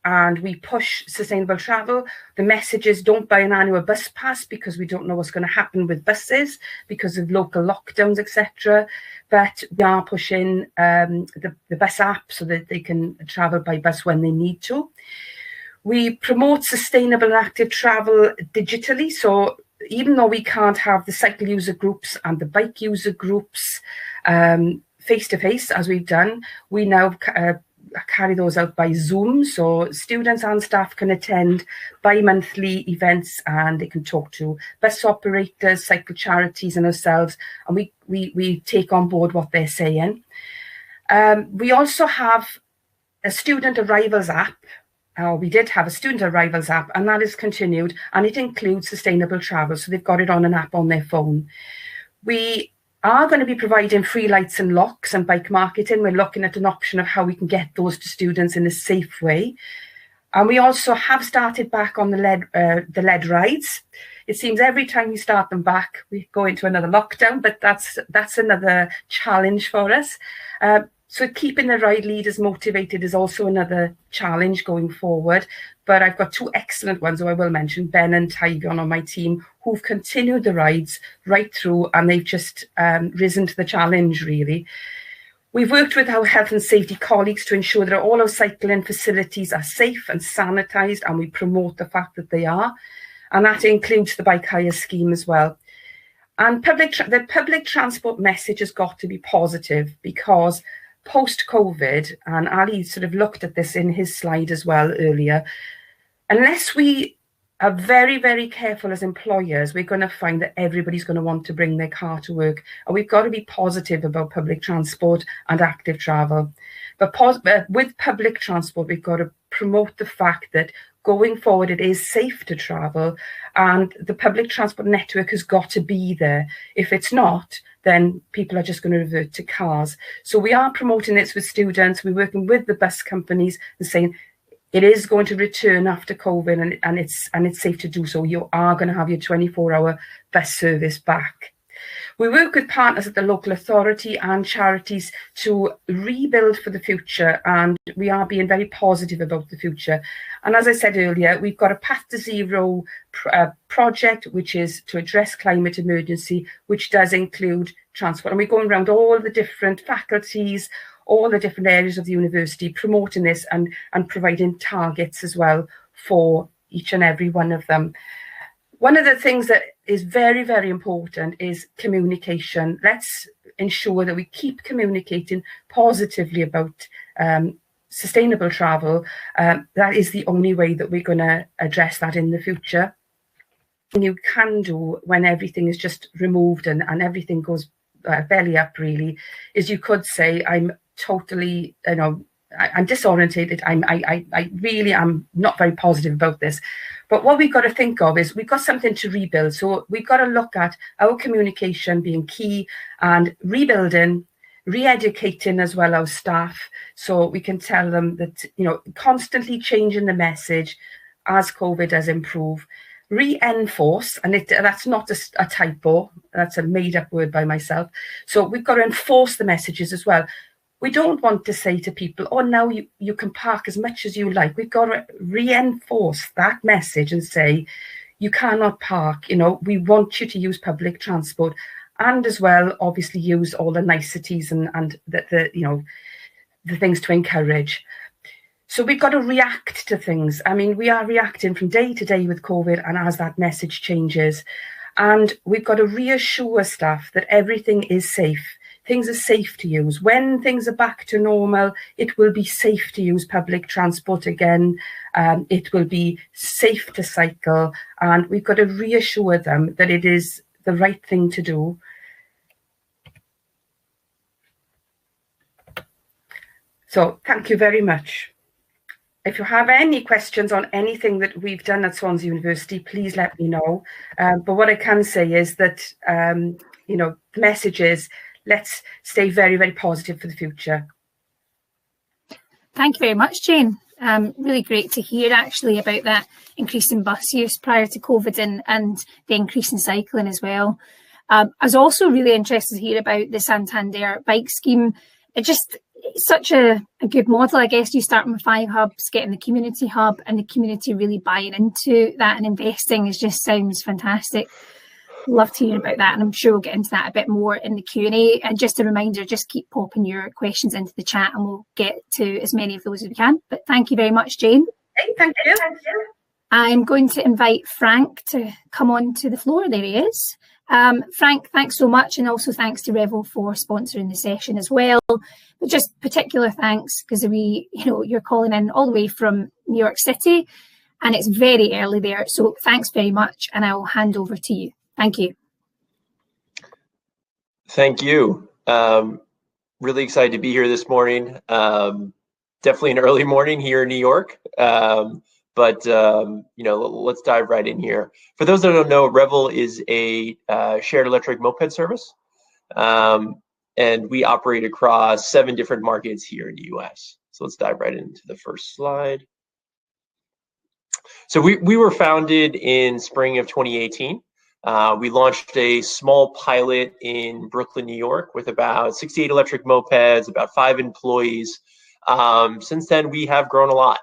and we push sustainable travel. The message is, don't buy an annual bus pass because we don't know what's going to happen with buses because of local lockdowns, etc. But we are pushing the bus app so that they can travel by bus when they need to. We promote sustainable and active travel digitally. So even though we can't have the cycle user groups and the bike user groups face-to-face as we've done, we now carry those out by Zoom, so students and staff can attend bi-monthly events and they can talk to bus operators, cycle charities and ourselves, and we take on board what they're saying. We also have a student arrivals app. We did have a student arrivals app, and that is continued, and it includes sustainable travel, so they've got it on an app on their phone. We are going to be providing free lights and locks and bike marketing. We're looking at an option of how we can get those to students in a safe way. And we also have started back on the lead rides. it seems every time we start them back, we go into another lockdown, but that's another challenge for us. So keeping the ride leaders motivated is also another challenge going forward. But I've got two excellent ones who I will mention, Ben and Tyvion on my team, who've continued the rides right through, and they've just risen to the challenge, really. We've worked with our health and safety colleagues to ensure that all our cycling facilities are safe and sanitised, and we promote the fact that they are. And that includes the bike hire scheme as well. And the public transport message has got to be positive, because post-COVID, and Ali sort of looked at this in his slide as well earlier, unless we are very, very careful as employers, we're going to find that everybody's going to want to bring their car to work. And we've got to be positive about public transport and active travel. But with public transport, we've got to promote the fact that going forward, it is safe to travel, and the public transport network has got to be there. If it's not, then people are just going to revert to cars. So we are promoting this with students. We're working with the bus companies and saying, it is going to return after COVID, and it's safe to do so. You are going to have your 24-hour bus service back. We work with partners at the local authority and charities to rebuild for the future, and we are being very positive about the future. And as I said earlier, we've got a Path to Zero project, which is to address climate emergency, which does include transport. And we're going around all the different faculties, all the different areas of the university, promoting this and providing targets as well for each and every one of them. One of the things that is very, very important is communication. Let's ensure that we keep communicating positively about sustainable travel. That is the only way that we're going to address that in the future. And you can do when everything is just removed and everything goes belly up, really, is you could say, I'm totally, I'm disorientated. I really am not very positive about this. But what we've got to think of is we've got something to rebuild. So we've got to look at our communication being key, and rebuilding, re-educating as well our staff, so we can tell them that, constantly changing the message as COVID does improve. Reinforce, and that's not a typo, that's a made-up word by myself. So we've got to enforce the messages as well. We don't want to say to people, oh, now you can park as much as you like. We've got to reinforce that message and say, you cannot park. We want you to use public transport, and as well, obviously, use all the niceties and the things to encourage. So we've got to react to things. I mean, we are reacting from day to day with COVID, and as that message changes, and we've got to reassure staff that everything is safe. Things are safe to use. When things are back to normal, it will be safe to use public transport again. It will be safe to cycle, and we've got to reassure them that it is the right thing to do. So thank you very much. If you have any questions on anything that we've done at Swansea University, please let me know. But what I can say is that, the message is, let's stay very, very positive for the future. Thank you very much, Jane. Really great to hear actually about that increase in bus use prior to COVID and the increase in cycling as well. I was also really interested to hear about the Santander bike scheme. It's such a good model, I guess. You start with 5 hubs, getting the community hub, and the community really buying into that and investing sounds fantastic. Love to hear about that, and I'm sure we'll get into that a bit more in the Q&A. And just a reminder, just keep popping your questions into the chat and we'll get to as many of those as we can. But thank you very much, Jane. Hey, thank you. I'm going to invite Frank to come on to the floor. There he is. Frank, thanks so much, and also thanks to Revel for sponsoring the session as well. But just particular thanks because you're calling in all the way from New York City, and it's very early there. So thanks very much, and I'll hand over to you. Thank you. Thank you. Really excited to be here this morning. Definitely an early morning here in New York. But let's dive right in here. For those that don't know, Revel is a shared electric moped service, and we operate across 7 different markets here in the US. So let's dive right into the first slide. So we were founded in spring of 2018. We launched a small pilot in Brooklyn, New York, with about 68 electric mopeds, about 5 employees. Since then, we have grown a lot.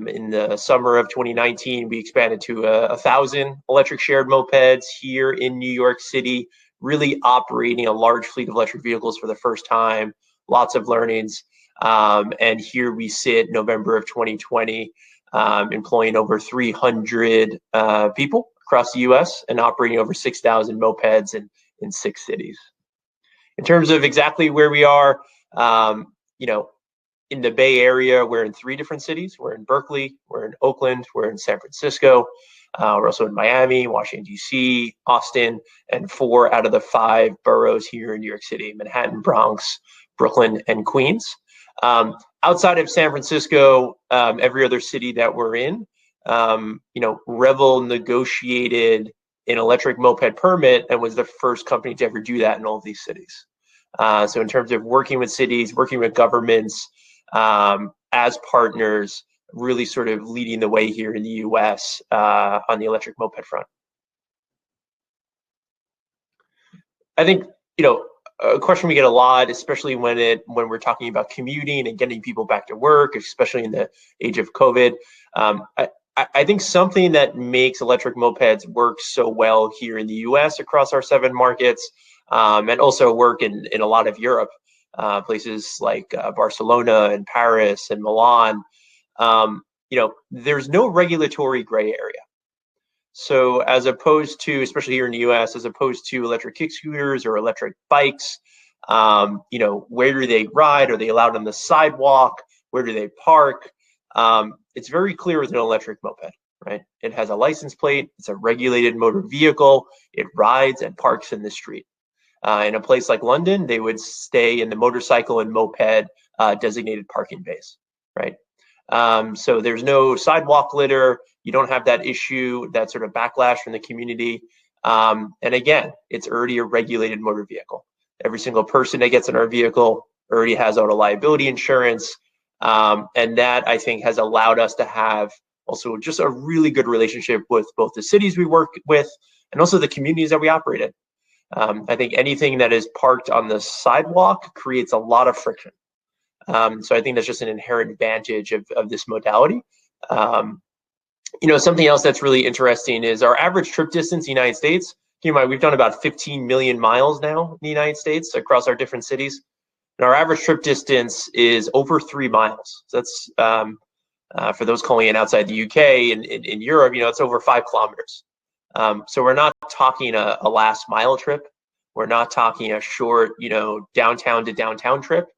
In the summer of 2019, we expanded to 1,000 electric shared mopeds here in New York City, really operating a large fleet of electric vehicles for the first time, lots of learnings. And here we sit, November of 2020, employing over 300 people across the US and operating over 6,000 mopeds in 6 cities. In terms of exactly where we are, in the Bay Area, we're in 3 different cities. We're in Berkeley, we're in Oakland, we're in San Francisco. We're also in Miami, Washington, D.C., Austin, and 4 out of the 5 boroughs here in New York City: Manhattan, Bronx, Brooklyn, and Queens. Outside of San Francisco, every other city that we're in, Revel negotiated an electric moped permit and was the first company to ever do that in all of these cities. So in terms of working with cities, working with governments, as partners, really sort of leading the way here in the US on the electric moped front. I think, a question we get a lot, especially when we're talking about commuting and getting people back to work, especially in the age of COVID. I think something that makes electric mopeds work so well here in the US across our 7 markets, and also work in a lot of Europe, places like Barcelona and Paris and Milan, there's no regulatory gray area. So as opposed to, especially here in the US, as opposed to electric kick scooters or electric bikes, where do they ride? Are they allowed on the sidewalk? Where do they park? It's very clear with an electric moped, right? It has a license plate. It's a regulated motor vehicle. It rides and parks in the street. In a place like London, they would stay in the motorcycle and moped designated parking bays, right? So there's no sidewalk litter. You don't have that issue, that sort of backlash from the community. And again, it's already a regulated motor vehicle. Every single person that gets in our vehicle already has auto liability insurance. And that, I think, has allowed us to have also just a really good relationship with both the cities we work with and also the communities that we operate in. I think anything that is parked on the sidewalk creates a lot of friction. So I think that's just an inherent advantage of this modality. Something else that's really interesting is our average trip distance in the United States. Keep in mind, we've done about 15 million miles now in the United States across our different cities. And our average trip distance is over 3 miles. So that's, for those calling in outside the UK and in Europe, it's over 5 kilometers. So we're not talking a last mile trip. We're not talking a short, downtown to downtown trip.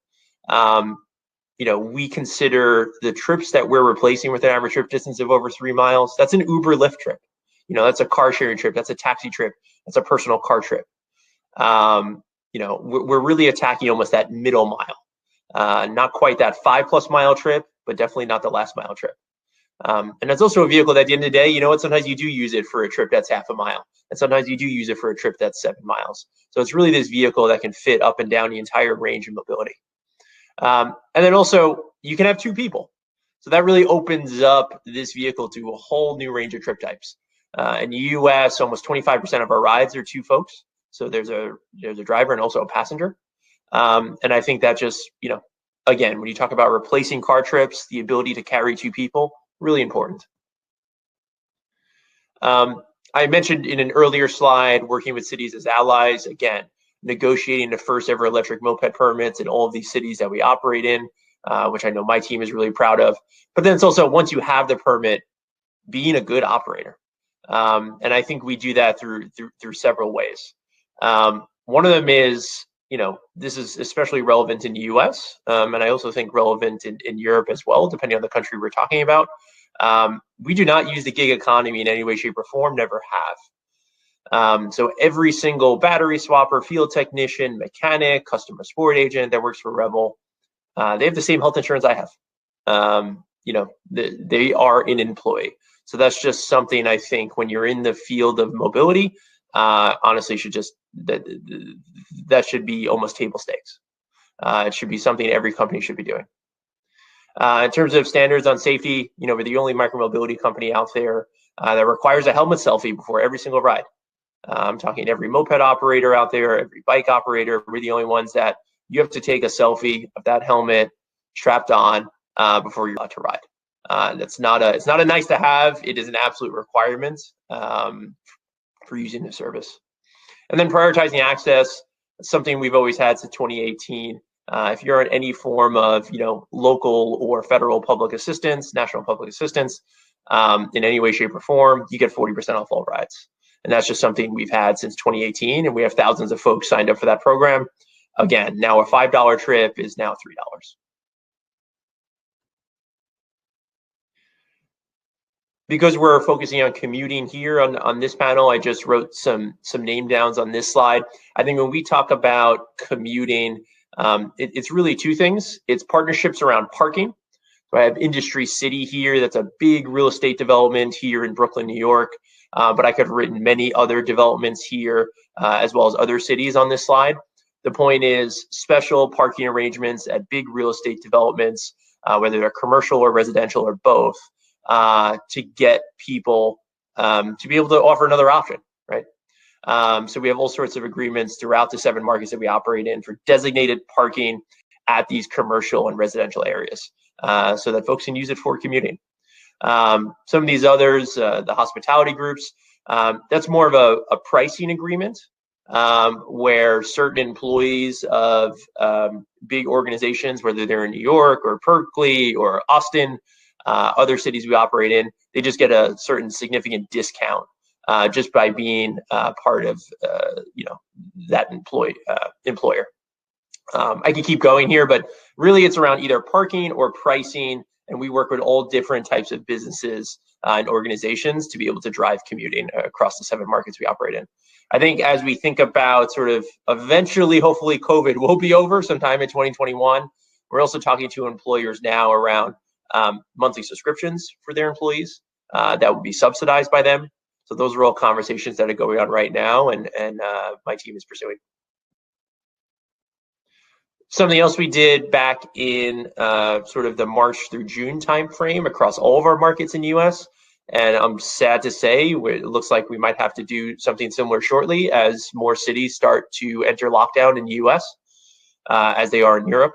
We consider the trips that we're replacing with an average trip distance of over 3 miles. That's an Uber Lyft trip. That's a car sharing trip. That's a taxi trip. That's a personal car trip. We're really attacking almost that middle mile. Not quite that 5+ mile trip, but definitely not the last mile trip. And that's also a vehicle that at the end of the day, sometimes you do use it for a trip that's half a mile. And sometimes you do use it for a trip that's 7 miles. So it's really this vehicle that can fit up and down the entire range of mobility. And then also you can have 2 people. So that really opens up this vehicle to a whole new range of trip types. In the US, almost 25% of our rides are 2 folks. So there's a driver and also a passenger. And I think that just, again, when you talk about replacing car trips, the ability to carry 2 people, really important. I mentioned in an earlier slide, working with cities as allies, again, negotiating the first ever electric moped permits in all of these cities that we operate in, which I know my team is really proud of. But then it's also, once you have the permit, being a good operator. And I think we do that through several ways. One of them is, this is especially relevant in the US, and I also think relevant in Europe as well, depending on the country we're talking about. We do not use the gig economy in any way, shape, or form, never have. So every single battery swapper, field technician, mechanic, customer support agent that works for Revel, they have the same health insurance I have. They are an employee. So that's just something I think when you're in the field of mobility, honestly, that should be almost table stakes. It should be something every company should be doing. In terms of standards on safety, we're the only micromobility company out there that requires a helmet selfie before every single ride. I'm talking every moped operator out there, every bike operator. We're the only ones that you have to take a selfie of that helmet strapped on before you're allowed to ride. It's not a nice to have. It is an absolute requirement for using the service. And then prioritizing access, something we've always had since 2018. If you're on any form of local or federal public assistance, national public assistance, in any way, shape, or form, you get 40% off all rides. And that's just something we've had since 2018, and we have thousands of folks signed up for that program. Again, now a $5 trip is now $3. Because we're focusing on commuting here on this panel, I just wrote some name downs on this slide. I think when we talk about commuting, it's really two things. It's partnerships around parking. So I have Industry City here. That's a big real estate development here in Brooklyn, New York. But I could have written many other developments here, as well as other cities on this slide. The point is special parking arrangements at big real estate developments, whether they're commercial or residential or both, to get people to be able to offer another option, right? So we have all sorts of agreements throughout the 7 markets that we operate in for designated parking at these commercial and residential areas, so that folks can use it for commuting. Some of these others, the hospitality groups, that's more of a pricing agreement, where certain employees of big organizations, whether they're in New York or Berkeley or Austin, other cities we operate in, they just get a certain significant discount just by being part of that employer. I could keep going here, but really it's around either parking or pricing, and we work with all different types of businesses and organizations to be able to drive commuting across the 7 markets we operate in. I think as we think about sort of eventually, hopefully COVID will be over sometime in 2021, we're also talking to employers now around monthly subscriptions for their employees that would be subsidized by them. So those are all conversations that are going on right now, and my team is pursuing. Something else we did back in sort of the March through June timeframe across all of our markets in the US, and I'm sad to say it looks like we might have to do something similar shortly as more cities start to enter lockdown in the US as they are in Europe.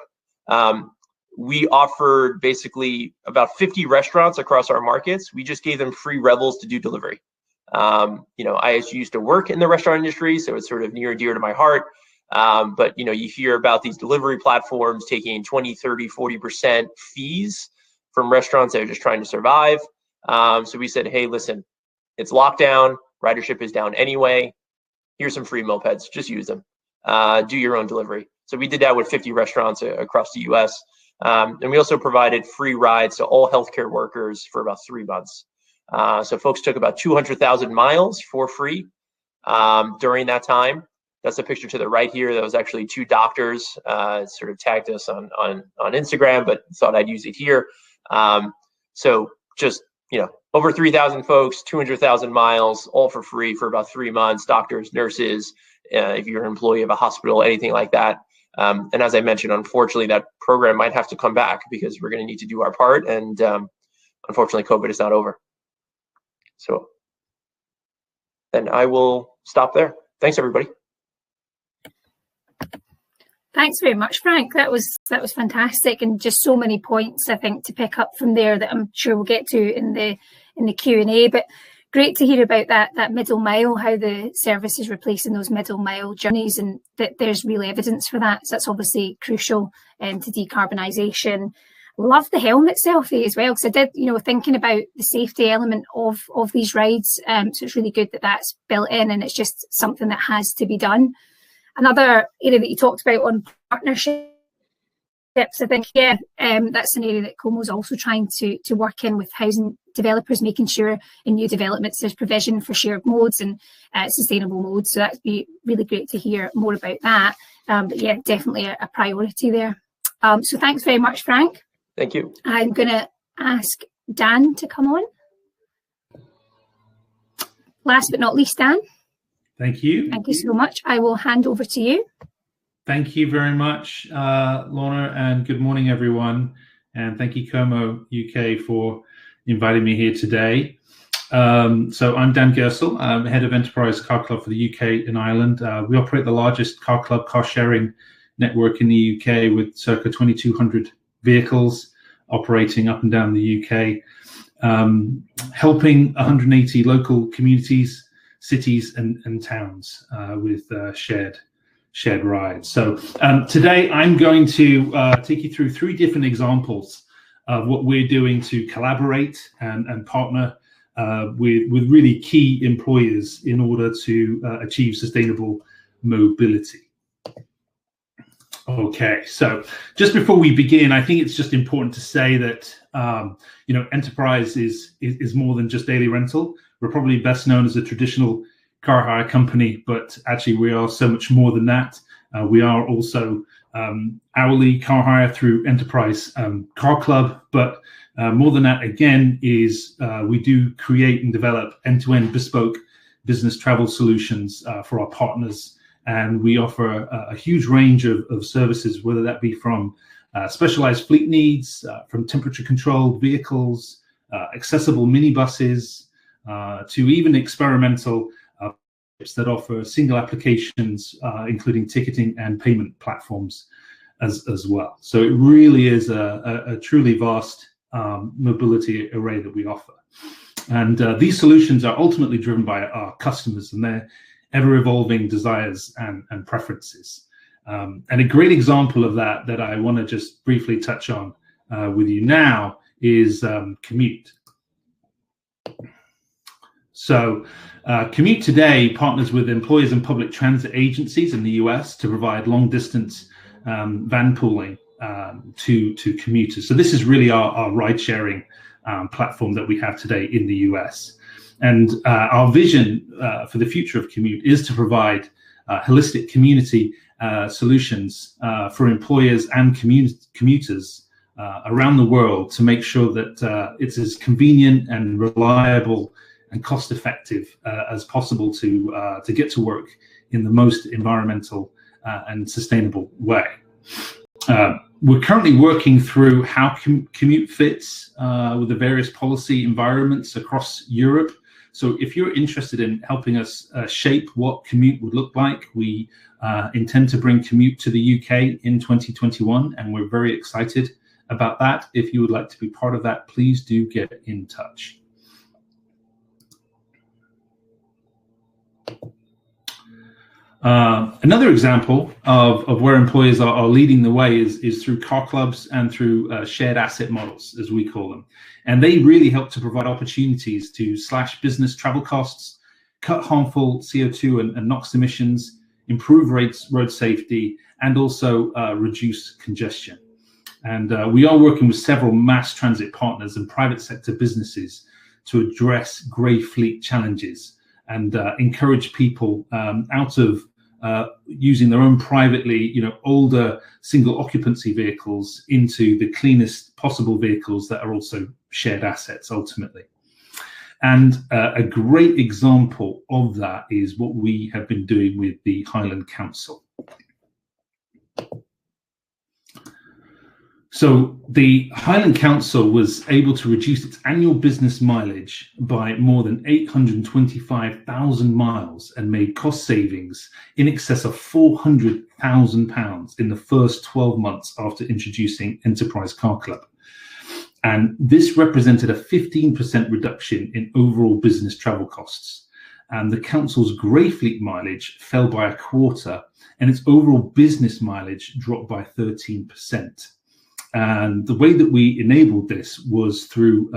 We offered basically about 50 restaurants across our markets. We just gave them free Revels to do delivery. I used to work in the restaurant industry, so it's sort of near and dear to my heart. But you hear about these delivery platforms taking 20, 30, 40% fees from restaurants that are just trying to survive. So we said, hey, listen, it's lockdown, ridership is down anyway. Here's some free mopeds, just use them. Do your own delivery. So we did that with 50 restaurants across the US. And we also provided free rides to all healthcare workers for about 3 months. So folks took about 200,000 miles for free during that time. That's a picture to the right here. That was actually 2 doctors sort of tagged us on Instagram, but thought I'd use it here. So just, over 3,000 folks, 200,000 miles, all for free for about 3 months, doctors, nurses, if you're an employee of a hospital, anything like that. And as I mentioned, unfortunately, that program might have to come back because we're going to need to do our part. And unfortunately, COVID is not over. So then I will stop there. Thanks, everybody. Thanks very much, Frank. That was fantastic, and just so many points I think to pick up from there that I'm sure we'll get to in the Q&A. But great to hear about that middle mile, how the service is replacing those middle mile journeys, and that there's real evidence for that. So that's obviously crucial to decarbonisation. Love the helmet selfie as well, because I did, thinking about the safety element of these rides. So it's really good that that's built in, and it's just something that has to be done. Another area that you talked about on partnerships, I think, that's an area that Como's also trying to work in with housing developers, making sure in new developments there's provision for shared modes and sustainable modes. So that'd be really great to hear more about that. But yeah, definitely a priority there. So thanks very much, Frank. Thank you. I'm going to ask Dan to come on. Last but not least, Dan. Thank you. Thank you so much. I will hand over to you. Thank you very much, Lorna, and good morning, everyone. and thank you, Como UK, for inviting me here today. So I'm Dan Gersel. I'm head of Enterprise Car Club for the UK and Ireland. We operate the largest car club car sharing network in the UK with circa 2,200 vehicles operating up and down the UK, helping 180 local communities, cities and towns with shared rides. So today I'm going to take you through 3 different examples of what we're doing to collaborate and partner with really key employers in order to achieve sustainable mobility. Okay, so just before we begin, I think it's just important to say that Enterprise is more than just daily rental. We're probably best known as a traditional car hire company, but actually we are so much more than that. We are also hourly car hire through Enterprise Car Club, but more than that, again, is we do create and develop end-to-end bespoke business travel solutions for our partners. And we offer a huge range of services, whether that be from specialized fleet needs, from temperature-controlled vehicles, accessible minibuses, to even experimental ships that offer single applications, including ticketing and payment platforms as well. So it really is a truly vast mobility array that we offer. And these solutions are ultimately driven by our customers and their ever-evolving desires and preferences. And a great example of that I want to just briefly touch on with you now is Commute. So Commute today partners with employers and public transit agencies in the US to provide long-distance van pooling to commuters. So this is really our ride-sharing platform that we have today in the US. And our vision for the future of Commute is to provide holistic community solutions for employers and commuters around the world to make sure that it's as convenient and reliable and cost-effective as possible to get to work in the most environmental and sustainable way. We're currently working through how Commute fits with the various policy environments across Europe. So if you're interested in helping us shape what Commute would look like, we intend to bring Commute to the UK in 2021, and we're very excited about that. If you would like to be part of that, please do get in touch. Another example of where employers are leading the way is through car clubs and through shared asset models, as we call them. And they really help to provide opportunities to slash business travel costs, cut harmful CO2 and NOx emissions, improve road safety, and also reduce congestion. And we are working with several mass transit partners and private sector businesses to address grey fleet challenges and encourage people out of using their own privately, older single occupancy vehicles into the cleanest possible vehicles that are also shared assets ultimately. And a great example of that is what we have been doing with the Highland Council. So the Highland Council was able to reduce its annual business mileage by more than 825,000 miles and made cost savings in excess of £400,000 in the first 12 months after introducing Enterprise Car Club. And this represented a 15% reduction in overall business travel costs. And the council's grey fleet mileage fell by a quarter, and its overall business mileage dropped by 13%. And the way that we enabled this was through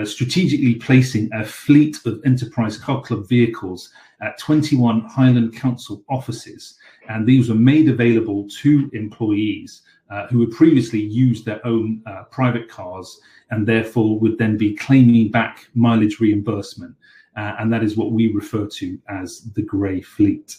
strategically placing a fleet of Enterprise Car Club vehicles at 21 Highland Council offices. And these were made available to employees who had previously used their own private cars and therefore would then be claiming back mileage reimbursement. And that is what we refer to as the grey fleet.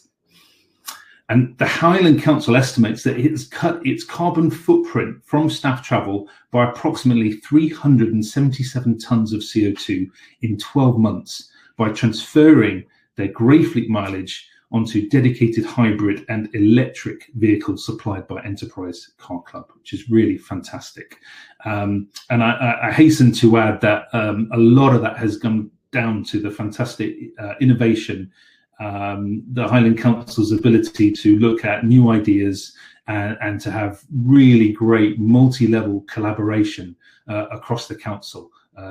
And the Highland Council estimates that it has cut its carbon footprint from staff travel by approximately 377 tons of CO2 in 12 months by transferring their grey fleet mileage onto dedicated hybrid and electric vehicles supplied by Enterprise Car Club, which is really fantastic. And I hasten to add that a lot of that has gone down to the fantastic innovation, the Highland Council's ability to look at new ideas and to have really great multi-level collaboration across the council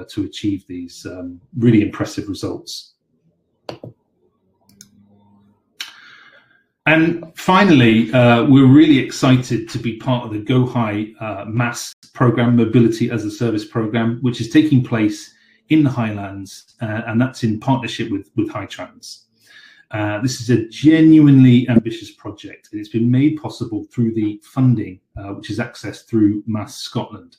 to achieve these really impressive results. And finally, we're really excited to be part of the Go High MAS program, Mobility as a Service program, which is taking place in the Highlands, and that's in partnership with HighTrans. This is a genuinely ambitious project, and it's been made possible through the funding, which is accessed through MAS Scotland.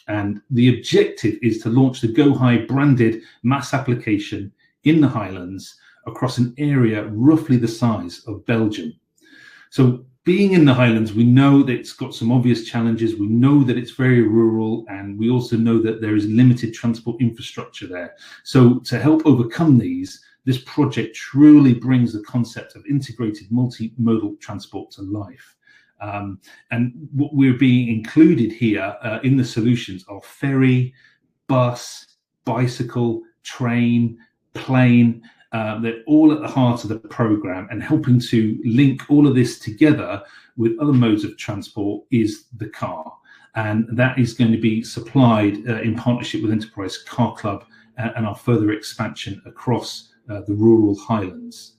And the objective is to launch the Go High branded MAS application in the Highlands across an area roughly the size of Belgium. So being in the Highlands, we know that it's got some obvious challenges. We know that it's very rural, and we also know that there is limited transport infrastructure there. So to help overcome these, this project truly brings the concept of integrated multimodal transport to life. And what we're being included here in the solutions are ferry, bus, bicycle, train, plane. They're all at the heart of the program, and helping to link all of this together with other modes of transport is the car. And that is going to be supplied in partnership with Enterprise Car Club and our further expansion across the rural Highlands.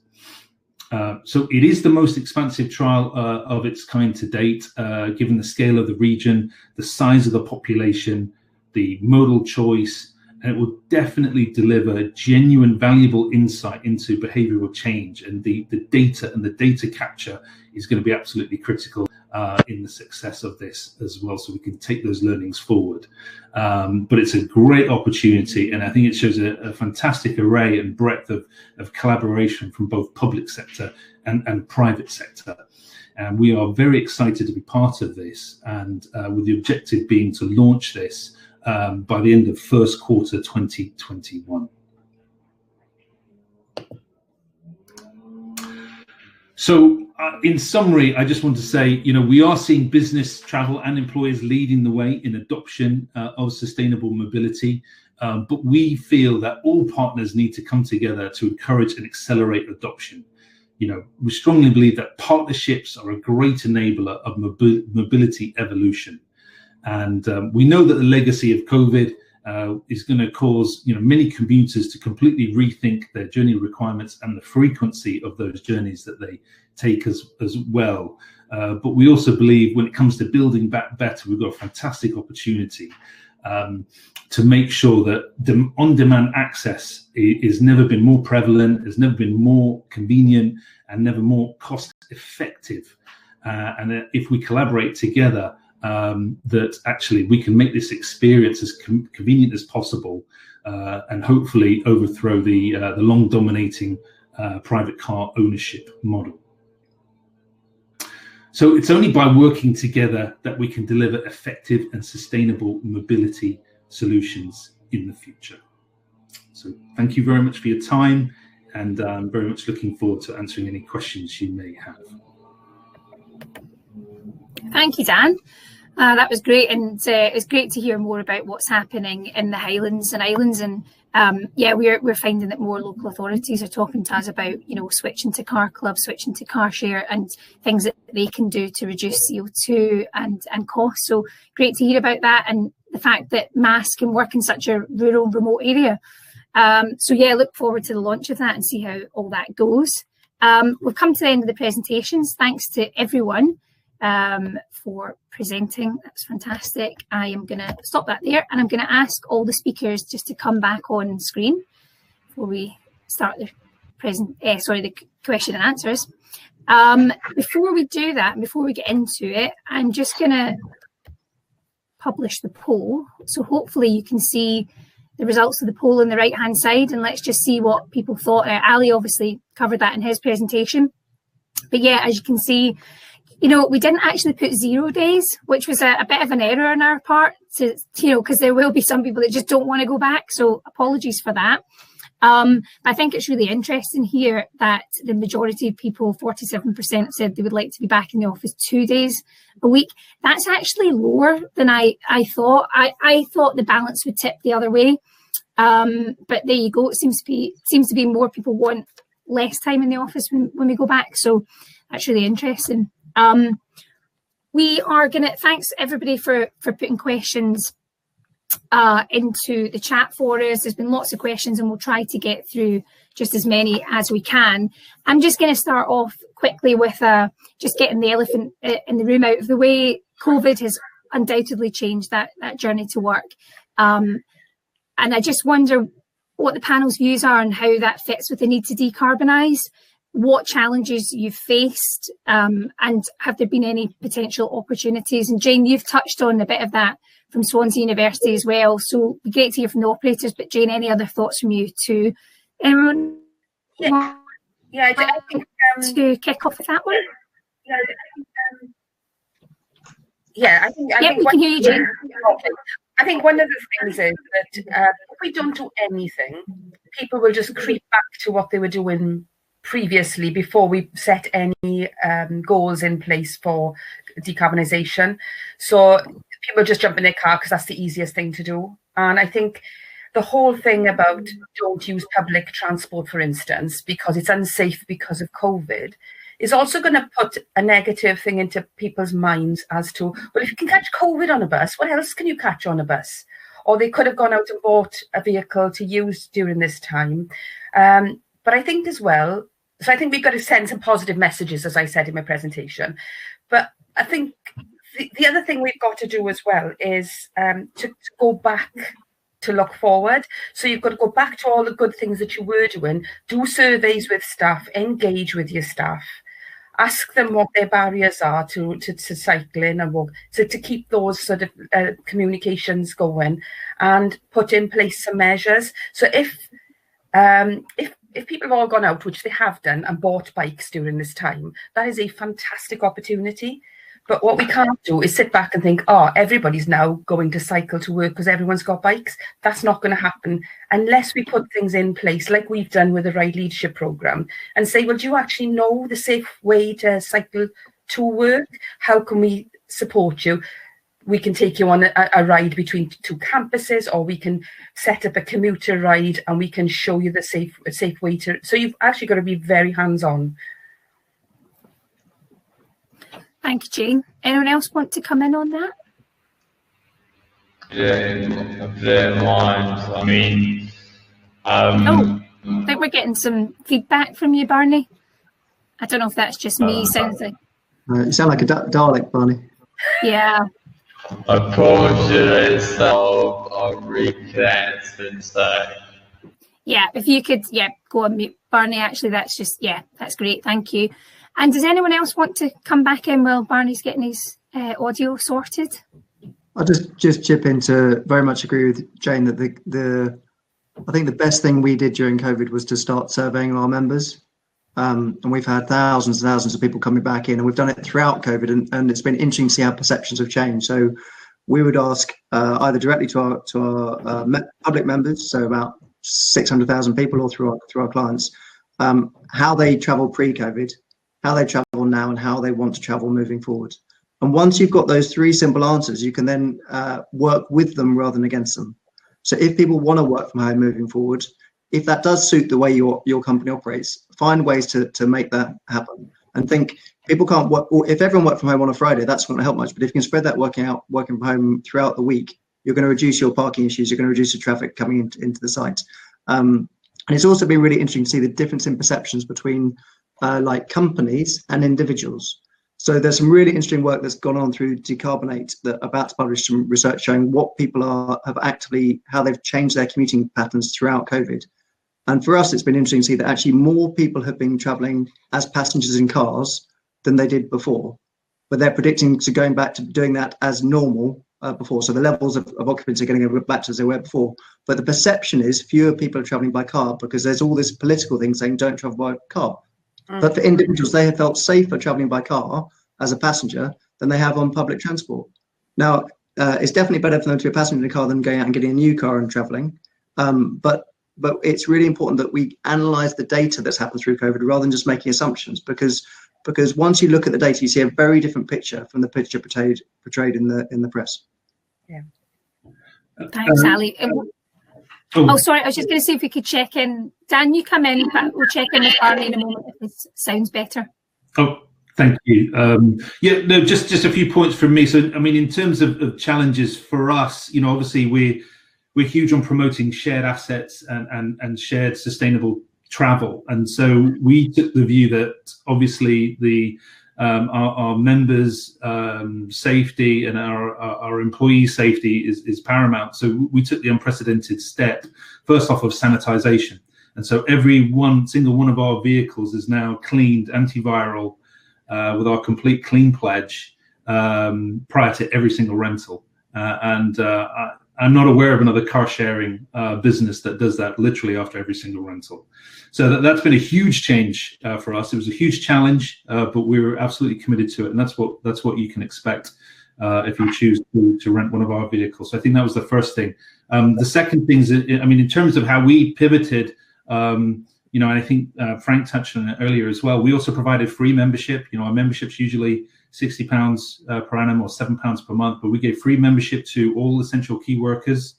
So it is the most expansive trial of its kind to date, given the scale of the region, the size of the population, the modal choice, and it will definitely deliver genuine, valuable insight into behavioural change. And the data and the data capture is going to be absolutely critical in the success of this as well, so we can take those learnings forward. But it's a great opportunity, and I think it shows a fantastic array and breadth of collaboration from both public sector and private sector. And we are very excited to be part of this, and with the objective being to launch this by the end of first quarter 2021. So in summary, I just want to say, we are seeing business, travel and employers leading the way in adoption of sustainable mobility. But we feel that all partners need to come together to encourage and accelerate adoption. We strongly believe that partnerships are a great enabler of mobility evolution. And we know that the legacy of COVID is going to cause many commuters to completely rethink their journey requirements and the frequency of those journeys that they take as well. But we also believe when it comes to building back better, we've got a fantastic opportunity to make sure that on-demand access is never been more prevalent, has never been more convenient, and never more cost-effective. And that if we collaborate together, that actually we can make this experience as convenient as possible, and hopefully overthrow the long dominating private car ownership model. So it's only by working together that we can deliver effective and sustainable mobility solutions in the future. So thank you very much for your time, and I'm very much looking forward to answering any questions you may have. Thank you, Dan. That was great, and it's great to hear more about what's happening in the Highlands and Islands. And yeah, we're finding that more local authorities are talking to us about switching to car clubs, switching to car share, and things that they can do to reduce CO2 and costs. So great to hear about that, and the fact that MAS can work in such a rural, remote area. So yeah, look forward to the launch of that and see how all that goes. We've come to the end of the presentations. Thanks to everyone for presenting. That's fantastic. I am going to stop that there, and I'm going to ask all the speakers just to come back on screen before we start the the question and answers. Before we do that, before we get into it, I'm just going to publish the poll. So hopefully you can see the results of the poll on the right hand side, and let's just see what people thought. Ali obviously covered that in his presentation, but yeah, as you can see, we didn't actually put 0 days, which was a bit of an error on our part, because there will be some people that just don't want to go back. So apologies for that. I think it's really interesting here that the majority of people, 47%, said they would like to be back in the office 2 days a week. That's actually lower than I thought. I thought the balance would tip the other way. But there you go. It seems to be more people want less time in the office when we go back. So that's really interesting. We are thanks everybody for putting questions into the chat for us. There's been lots of questions and we'll try to get through just as many as we can. I'm just going to start off quickly with just getting the elephant in the room out of the way. COVID has undoubtedly changed that journey to work. And I just wonder what the panel's views are and how that fits with the need to decarbonise, what challenges you've faced, and have there been any potential opportunities? And Jane, you've touched on a bit of that from Swansea University as well. So it'd be great to hear from the operators, but Jane, any other thoughts from you too? Anyone? I think to kick off with that one? I think we can hear you, Jane. I think one of the things is that if we don't do anything, people will just creep back to what they were doing previously before we set any goals in place for decarbonisation. So people just jump in their car because that's the easiest thing to do. And I think the whole thing about don't use public transport, for instance, because it's unsafe because of COVID, is also going to put a negative thing into people's minds as to, well, if you can catch COVID on a bus, what else can you catch on a bus? Or they could have gone out and bought a vehicle to use during this time. But I think as well, so I think we've got to send some positive messages, as I said in my presentation. But I think the other thing we've got to do as well is to go back, to look forward. So you've got to go back to all the good things that you were doing, do surveys with staff, engage with your staff, ask them what their barriers are to cycling and walk, to keep those sort of communications going, and put in place some measures. So if people have all gone out, which they have done, and bought bikes during this time, that is a fantastic opportunity. But what we can't do is sit back and think, oh, everybody's now going to cycle to work because everyone's got bikes. That's not going to happen unless we put things in place like we've done with the Ride Leadership Programme and say, well, do you actually know the safe way to cycle to work? How can we support you? We can take you on a ride between two campuses, or we can set up a commuter ride and we can show you the safe way to. So you've actually got to be very hands-on. Thank you, Jane. Anyone else want to come in on that? I mean, I think we're getting some feedback from you, Barney. I don't know if that's just me. Sounds like you sound like a Dalek, Barney. Yeah. Unfortunately, so I'll reconnect and say. Yeah, if you could, go on mute, Barney. Actually, that's great. Thank you. And does anyone else want to come back in while Barney's getting his audio sorted? I'll just chip in to very much agree with Jane that I think the best thing we did during COVID was to start surveying our members. And we've had thousands and thousands of people coming back in, and we've done it throughout COVID, and it's been interesting to see how perceptions have changed. So we would ask either directly to our public members, so about 600,000 people, or through our clients, how they travel pre-COVID, how they travel now, and how they want to travel moving forward. And once you've got those three simple answers, you can then work with them rather than against them. So if people want to work from home moving forward, if that does suit the way your company operates, find ways to make that happen. And think people can't work, or if everyone worked from home on a Friday, that's not going to help much. But if you can spread that working from home throughout the week, you're going to reduce your parking issues, you're going to reduce the traffic coming into the site. And it's also been really interesting to see the difference in perceptions between like companies and individuals. So there's some really interesting work that's gone on through Decarbonate that about to publish some research showing what people have actively, how they've changed their commuting patterns throughout COVID. And for us, it's been interesting to see that actually more people have been traveling as passengers in cars than they did before, but they're predicting to going back to doing that as normal before. So the levels of occupancy are getting back to as they were before. But the perception is fewer people are traveling by car because there's all this political thing saying don't travel by car. But for individuals, they have felt safer traveling by car as a passenger than they have on public transport. Now, it's definitely better for them to be a passenger in a car than going out and getting a new car and traveling. But but it's really important that we analyze the data that's happened through COVID rather than just making assumptions, because once you look at the data, you see a very different picture from the picture portrayed in the press. Yeah. Thanks, Ali. Oh, sorry, I was just going to see if we could check in. Dan, you come in, but we'll check in with Barney in a moment if this sounds better. Oh, thank you. Yeah, no, just a few points from me. So, I mean, in terms of challenges for us, you know, obviously we're huge on promoting shared assets and shared sustainable travel, and so we took the view that obviously our members' safety and our employee safety is paramount. So we took the unprecedented step, first off, of sanitization. And so every single one of our vehicles is now cleaned, antiviral, with our complete clean pledge prior to every single rental. I'm not aware of another car sharing business that does that literally after every single rental. So that's been a huge change for us. It was a huge challenge, but we were absolutely committed to it, and that's what you can expect if you choose to rent one of our vehicles. So I think that was the first thing. The second thing is, I mean, in terms of how we pivoted, you know, and I think Frank touched on it earlier as well. We also provided free membership. You know, our membership's usually £60 per annum or £7 per month, but we gave free membership to all essential key workers,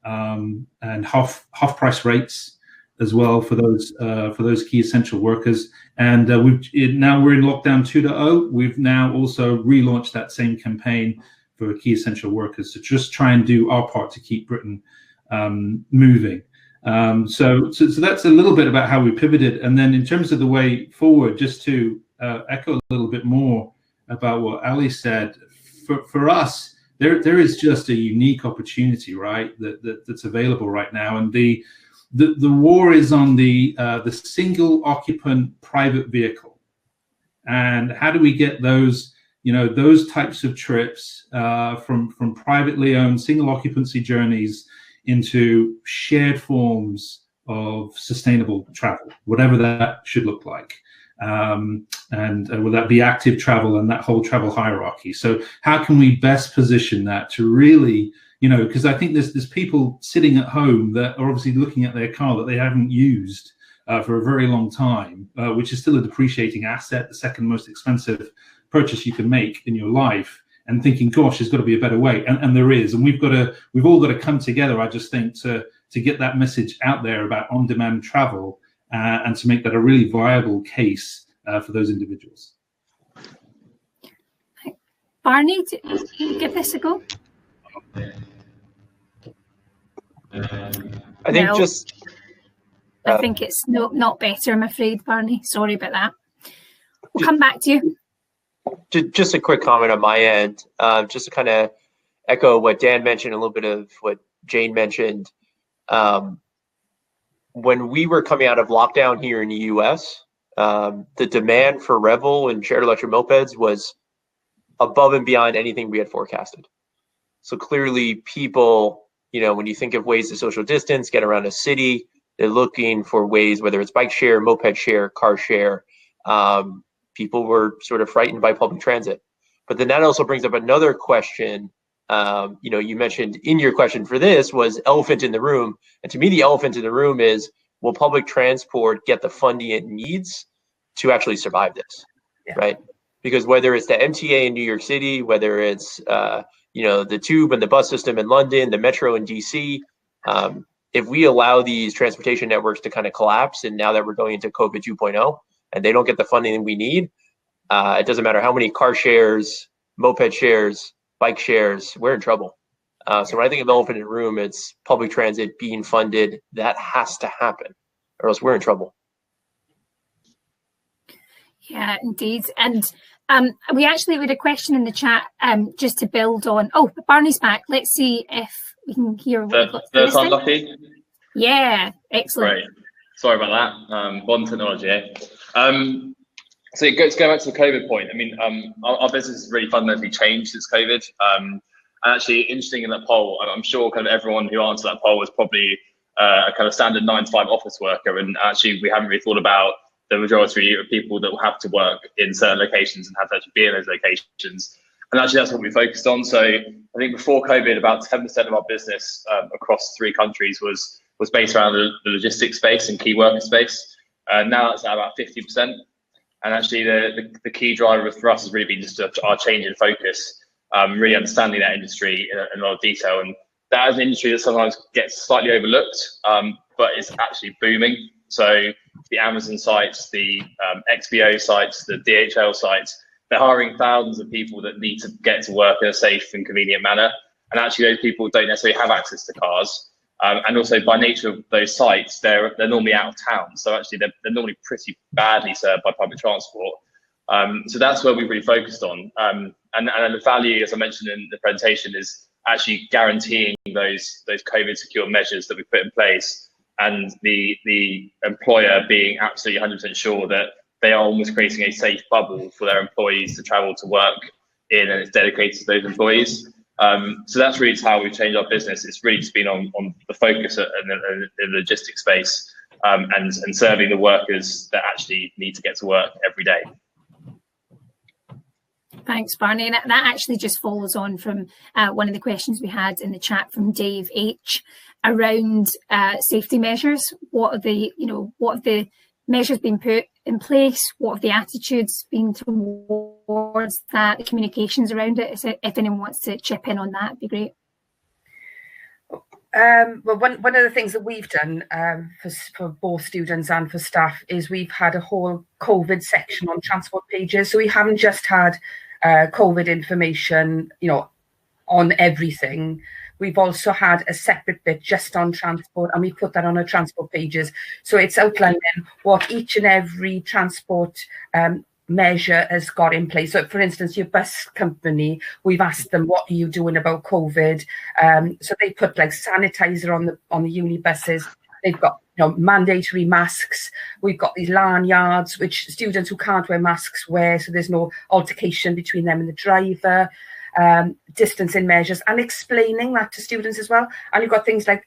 and half price rates as well for those key essential workers. And now we're in lockdown 2.0. We've now also relaunched that same campaign for key essential workers to just try and do our part to keep Britain moving. So that's a little bit about how we pivoted. And then in terms of the way forward, just to echo a little bit more about what Ali said, for us, there is just a unique opportunity, right, that's available right now. And the war is on the single occupant private vehicle. And how do we get those, you know, those types of trips from privately owned single occupancy journeys into shared forms of sustainable travel, whatever that should look like. And will that be active travel and that whole travel hierarchy? So how can we best position that to really, you know, because I think there's people sitting at home that are obviously looking at their car that they haven't used for a very long time, which is still a depreciating asset, the second most expensive purchase you can make in your life, and thinking, gosh, there's got to be a better way. And there is. And we've all got to come together, I just think, to get that message out there about on-demand travel, and to make that a really viable case for those individuals. Barney, give this a go. I think I think it's not better, I'm afraid, Barney. Sorry about that. We'll come back to you. Just a quick comment on my end, just to kind of echo what Dan mentioned, a little bit of what Jane mentioned. When we were coming out of lockdown here in the US, the demand for Revel and shared electric mopeds was above and beyond anything we had forecasted. So clearly people, you know, when you think of ways to social distance, get around a city, they're looking for ways, whether it's bike share, moped share, car share. People were sort of frightened by public transit. But then that also brings up another question. You know, you mentioned in your question for this was elephant in the room. And to me, the elephant in the room is, will public transport get the funding it needs to actually survive this, right? Because whether it's the MTA in New York City, whether it's, you know, the tube and the bus system in London, the metro in DC, if we allow these transportation networks to kind of collapse, and now that we're going into COVID 2.0, and they don't get the funding we need, it doesn't matter how many car shares, moped shares, bike shares, we're in trouble. So when I think of elephant in the room, it's public transit being funded. That has to happen, or else we're in trouble. Yeah, indeed. And we actually had a question in the chat just to build on. Oh, Barney's back. Let's see if we can hear what we've got. Third time lucky? Yeah, excellent. Great. Sorry about that. Modern technology, eh? So going back to the COVID point, I mean, our business has really fundamentally changed since COVID. And actually, interesting in that poll, I'm sure kind of everyone who answered that poll was probably a kind of standard 9-to-5 office worker. And actually, we haven't really thought about the majority of people that will have to work in certain locations and have to actually be in those locations. And actually, that's what we focused on. So I think before COVID, about 10% of our business across 3 countries was was based around the logistics space and key worker space. Now it's at about 50%. And actually the key driver for us has really been just our change in focus, really understanding that industry in a lot of detail. And that is an industry that sometimes gets slightly overlooked, but it's actually booming. So the Amazon sites, the XPO sites, the DHL sites, they're hiring thousands of people that need to get to work in a safe and convenient manner. And actually those people don't necessarily have access to cars. And also by nature of those sites, they're normally out of town. So actually they're normally pretty badly served by public transport. So that's where we've really focused on. And the value, as I mentioned in the presentation, is actually guaranteeing those COVID secure measures that we put in place, and the employer being absolutely 100% sure that they are almost creating a safe bubble for their employees to travel to work in, and it's dedicated to those employees. So that's really how we've changed our business. It's really just been on the focus in the logistics space, and serving the workers that actually need to get to work every day. Thanks, Barney. And that actually just follows on from one of the questions we had in the chat from Dave H around safety measures. What have the measures been put in place? What have the attitudes been towards that, the communications around it? If anyone wants to chip in on that, it'd be great. Well, one of the things that we've done for both students and for staff is we've had a whole COVID section on transport pages. So we haven't just had COVID information, on everything. We've also had a separate bit just on transport, and we put that on our transport pages. So it's outlining what each and every transport measure has got in place. So for instance, your bus company, we've asked them, what are you doing about COVID? So they put like sanitizer on the uni buses. They've got mandatory masks. We've got these lanyards, which students who can't wear masks wear, so there's no altercation between them and the driver. Distancing measures, and explaining that to students as well. And you've got things like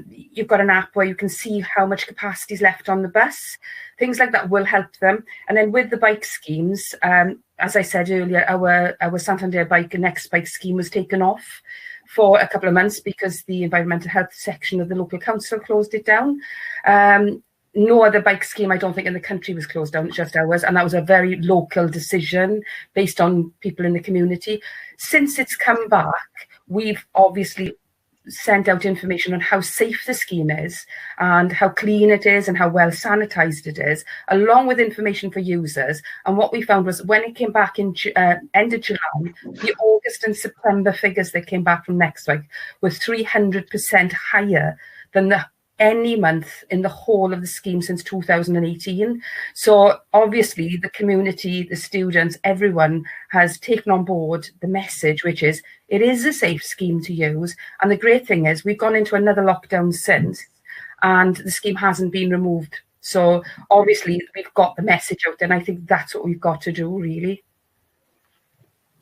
you've got an app where you can see how much capacity is left on the bus. Things like that will help them. And then with the bike schemes, as I said earlier, our Santander Bike and Next Bike scheme was taken off for a couple of months because the environmental health section of the local council closed it down. No other bike scheme, I don't think, in the country was closed down, just ours. And that was a very local decision based on people in the community. Since it's come back, we've obviously sent out information on how safe the scheme is and how clean it is and how well sanitized it is, along with information for users. And what we found was when it came back in end of July, the August and September figures that came back from Next Week were 300% higher than any month in the whole of the scheme since 2018. So obviously the community, the students, everyone has taken on board the message, which is it is a safe scheme to use. And the great thing is we've gone into another lockdown since, and the scheme hasn't been removed. So obviously we've got the message out there, and I think that's what we've got to do, really.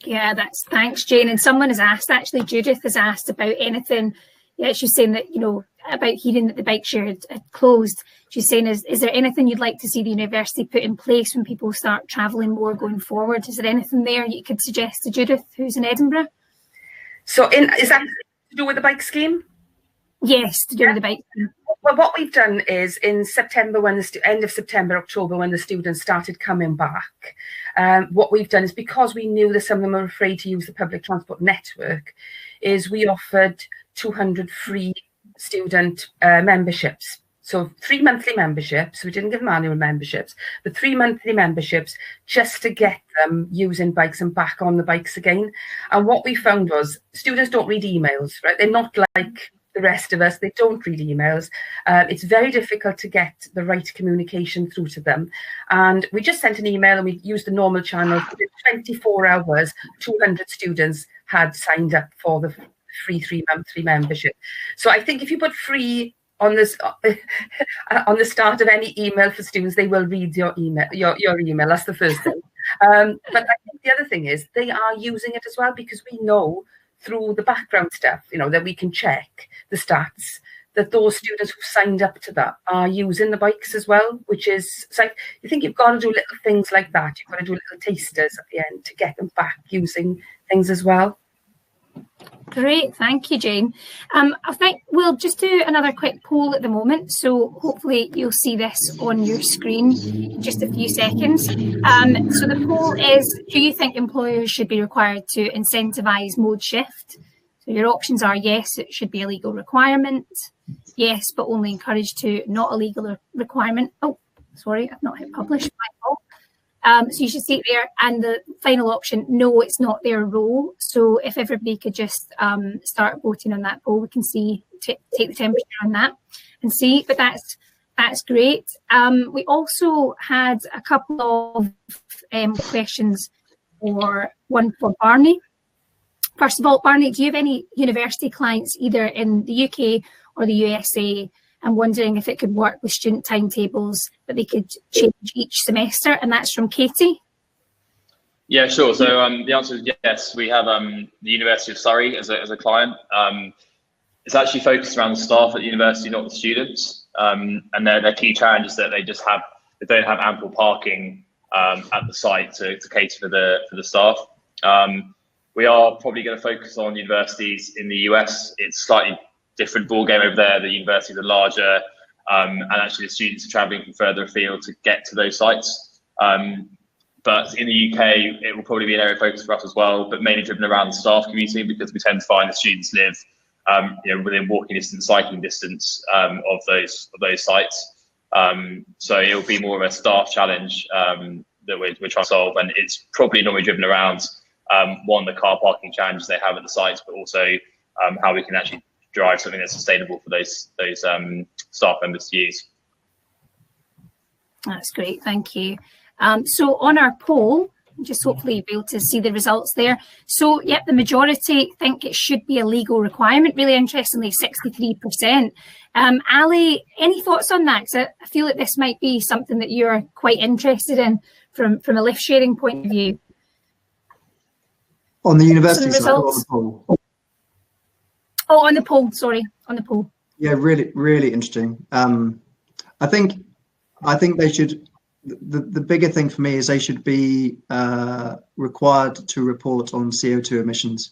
Yeah, thanks, Jane. And someone has asked, actually, Judith has asked about anything. Yeah, she's saying that, about hearing that the bike share had closed. She's saying, is there anything you'd like to see the university put in place when people start travelling more going forward? Is there anything there you could suggest to Judith, who's in Edinburgh? So is that to do with the bike scheme? Yes, to do with the bike scheme. Well, what we've done is in September, end of September, October, when the students started coming back, what we've done is, because we knew that some of them were afraid to use the public transport network, is we offered 200 free student memberships. So 3 monthly memberships. We didn't give them annual memberships, but 3 monthly memberships just to get them using bikes and back on the bikes again. And what we found was students don't read emails, right? They're not like the rest of us. They don't read emails. It's very difficult to get the right communication through to them. And we just sent an email and we used the normal channel. Within 24 hours, 200 students had signed up for the free 3 monthly membership. So I think if you put free on this on the start of any email for students, they will read your email. Your email. That's the first thing. But I think the other thing is they are using it as well, because we know through the background stuff, that we can check the stats that those students who signed up to that are using the bikes as well, which is, so you think you've got to do little things like that. You've got to do little tasters at the end to get them back using things as well. Great, thank you, Jane. I think we'll just do another quick poll at the moment, so hopefully you'll see this on your screen in just a few seconds. So the poll is, do you think employers should be required to incentivise mode shift? So your options are yes, it should be a legal requirement, yes, but only encouraged to, not a legal requirement. Oh, sorry, I've not hit publish, my fault. So you should see it there. And the final option, no, it's not their role. So if everybody could just start voting on that poll, we can see, take the temperature on that and see. But that's great. We also had a couple of questions, one for Barney. First of all, Barney, do you have any university clients either in the UK or the USA? I'm wondering if it could work with student timetables that they could change each semester, and that's from Katie. Yeah, sure. So the answer is yes. We have the University of Surrey as a client. It's actually focused around the staff at the university, not the students. And their key challenge is that they don't have ample parking at the site to cater for the staff. We are probably going to focus on universities in the US. It's slightly different ball game over there. The universities are larger, and actually the students are traveling from further afield to get to those sites. But in the UK, it will probably be an area of focus for us as well, but mainly driven around the staff commuting, because we tend to find the students live within walking distance, cycling distance of those sites. So it will be more of a staff challenge that we're trying to solve, and it's probably normally driven around one, the car parking challenges they have at the sites, but also how we can actually drive something that's sustainable for those staff members to use. That's great, thank you. So on our poll, just hopefully you'll be able to see the results there. So, yep, the majority think it should be a legal requirement. Really interestingly, 63%. Ali, any thoughts on that? Because I feel like this might be something that you're quite interested in from a lift sharing point of view. On the university side or on the poll? Oh, on the poll, sorry, on the poll. Yeah, really interesting. I think they should, the bigger thing for me is they should be required to report on CO2 emissions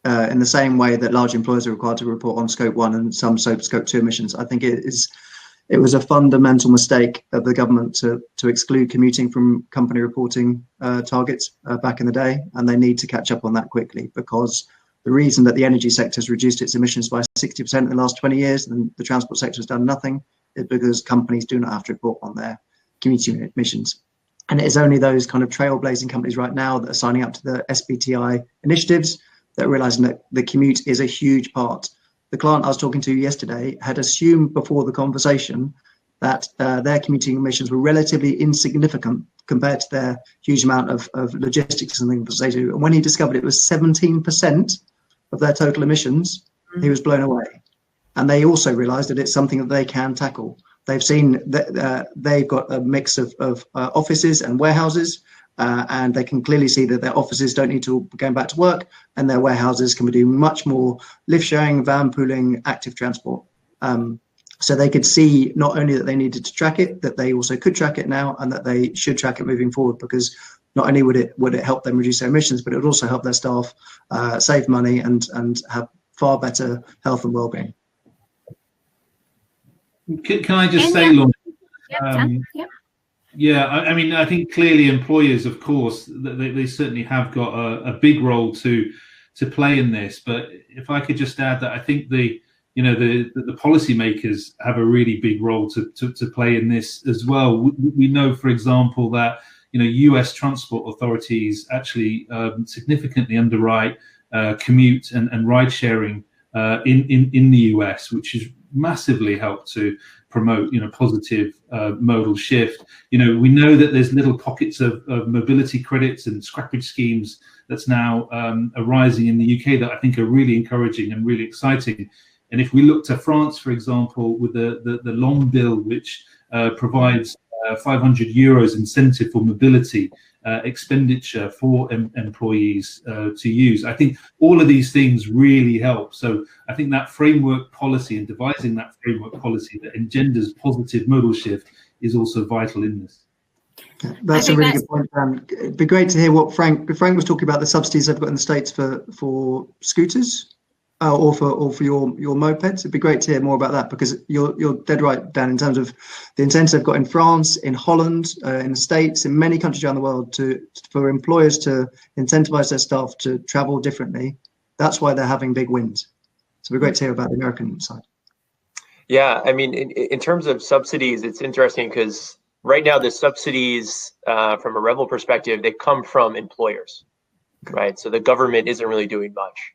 in the same way that large employers are required to report on scope 1 and some scope 2 emissions. I think it was a fundamental mistake of the government to exclude commuting from company reporting targets back in the day, and they need to catch up on that quickly, because the reason that the energy sector has reduced its emissions by 60% in the last 20 years and the transport sector has done nothing is because companies do not have to report on their commuting emissions. And it is only those kind of trailblazing companies right now that are signing up to the SBTI initiatives that are realizing that the commute is a huge part. The client I was talking to yesterday had assumed before the conversation that their commuting emissions were relatively insignificant compared to their huge amount of logistics and things they do. And when he discovered it was 17% of their total emissions, he was blown away. And they also realized that it's something that they can tackle. They've seen that they've got a mix of offices and warehouses, and they can clearly see that their offices don't need to go back to work, and their warehouses can be doing much more lift sharing, van pooling, active transport. So they could see not only that they needed to track it, that they also could track it now, and that they should track it moving forward, because not only would it help them reduce their emissions, but it would also help their staff save money and have far better health and well-being. Can I just say, Lauren? Yep. Yeah, I mean, I think clearly employers, of course, they certainly have got a big role to play in this. But if I could just add that I think the policymakers have a really big role to play in this as well. We know, for example, that US transport authorities actually significantly underwrite commute and ride sharing in the US, which has massively helped to promote positive modal shift. We know that there's little pockets of mobility credits and scrappage schemes that's now arising in the UK that I think are really encouraging and really exciting. And if we look to France, for example, with the Long Bill, which provides 500 euros incentive for mobility expenditure for employees to use, I think all of these things really help. So I think that framework policy and devising that framework policy that engenders positive modal shift is also vital in this. That's a really good point. It'd be great to hear what Frank was talking about, the subsidies they've got in the States for scooters or for your mopeds. It'd be great to hear more about that, because you're dead right, Dan, in terms of the incentive they've got in France, in Holland, in the States, in many countries around the world for employers to incentivize their staff to travel differently. That's why they're having big wins. So it'd be great to hear about the American side. Yeah, I mean, in terms of subsidies, it's interesting because right now the subsidies from a Rebel perspective, they come from employers, right? So the government isn't really doing much.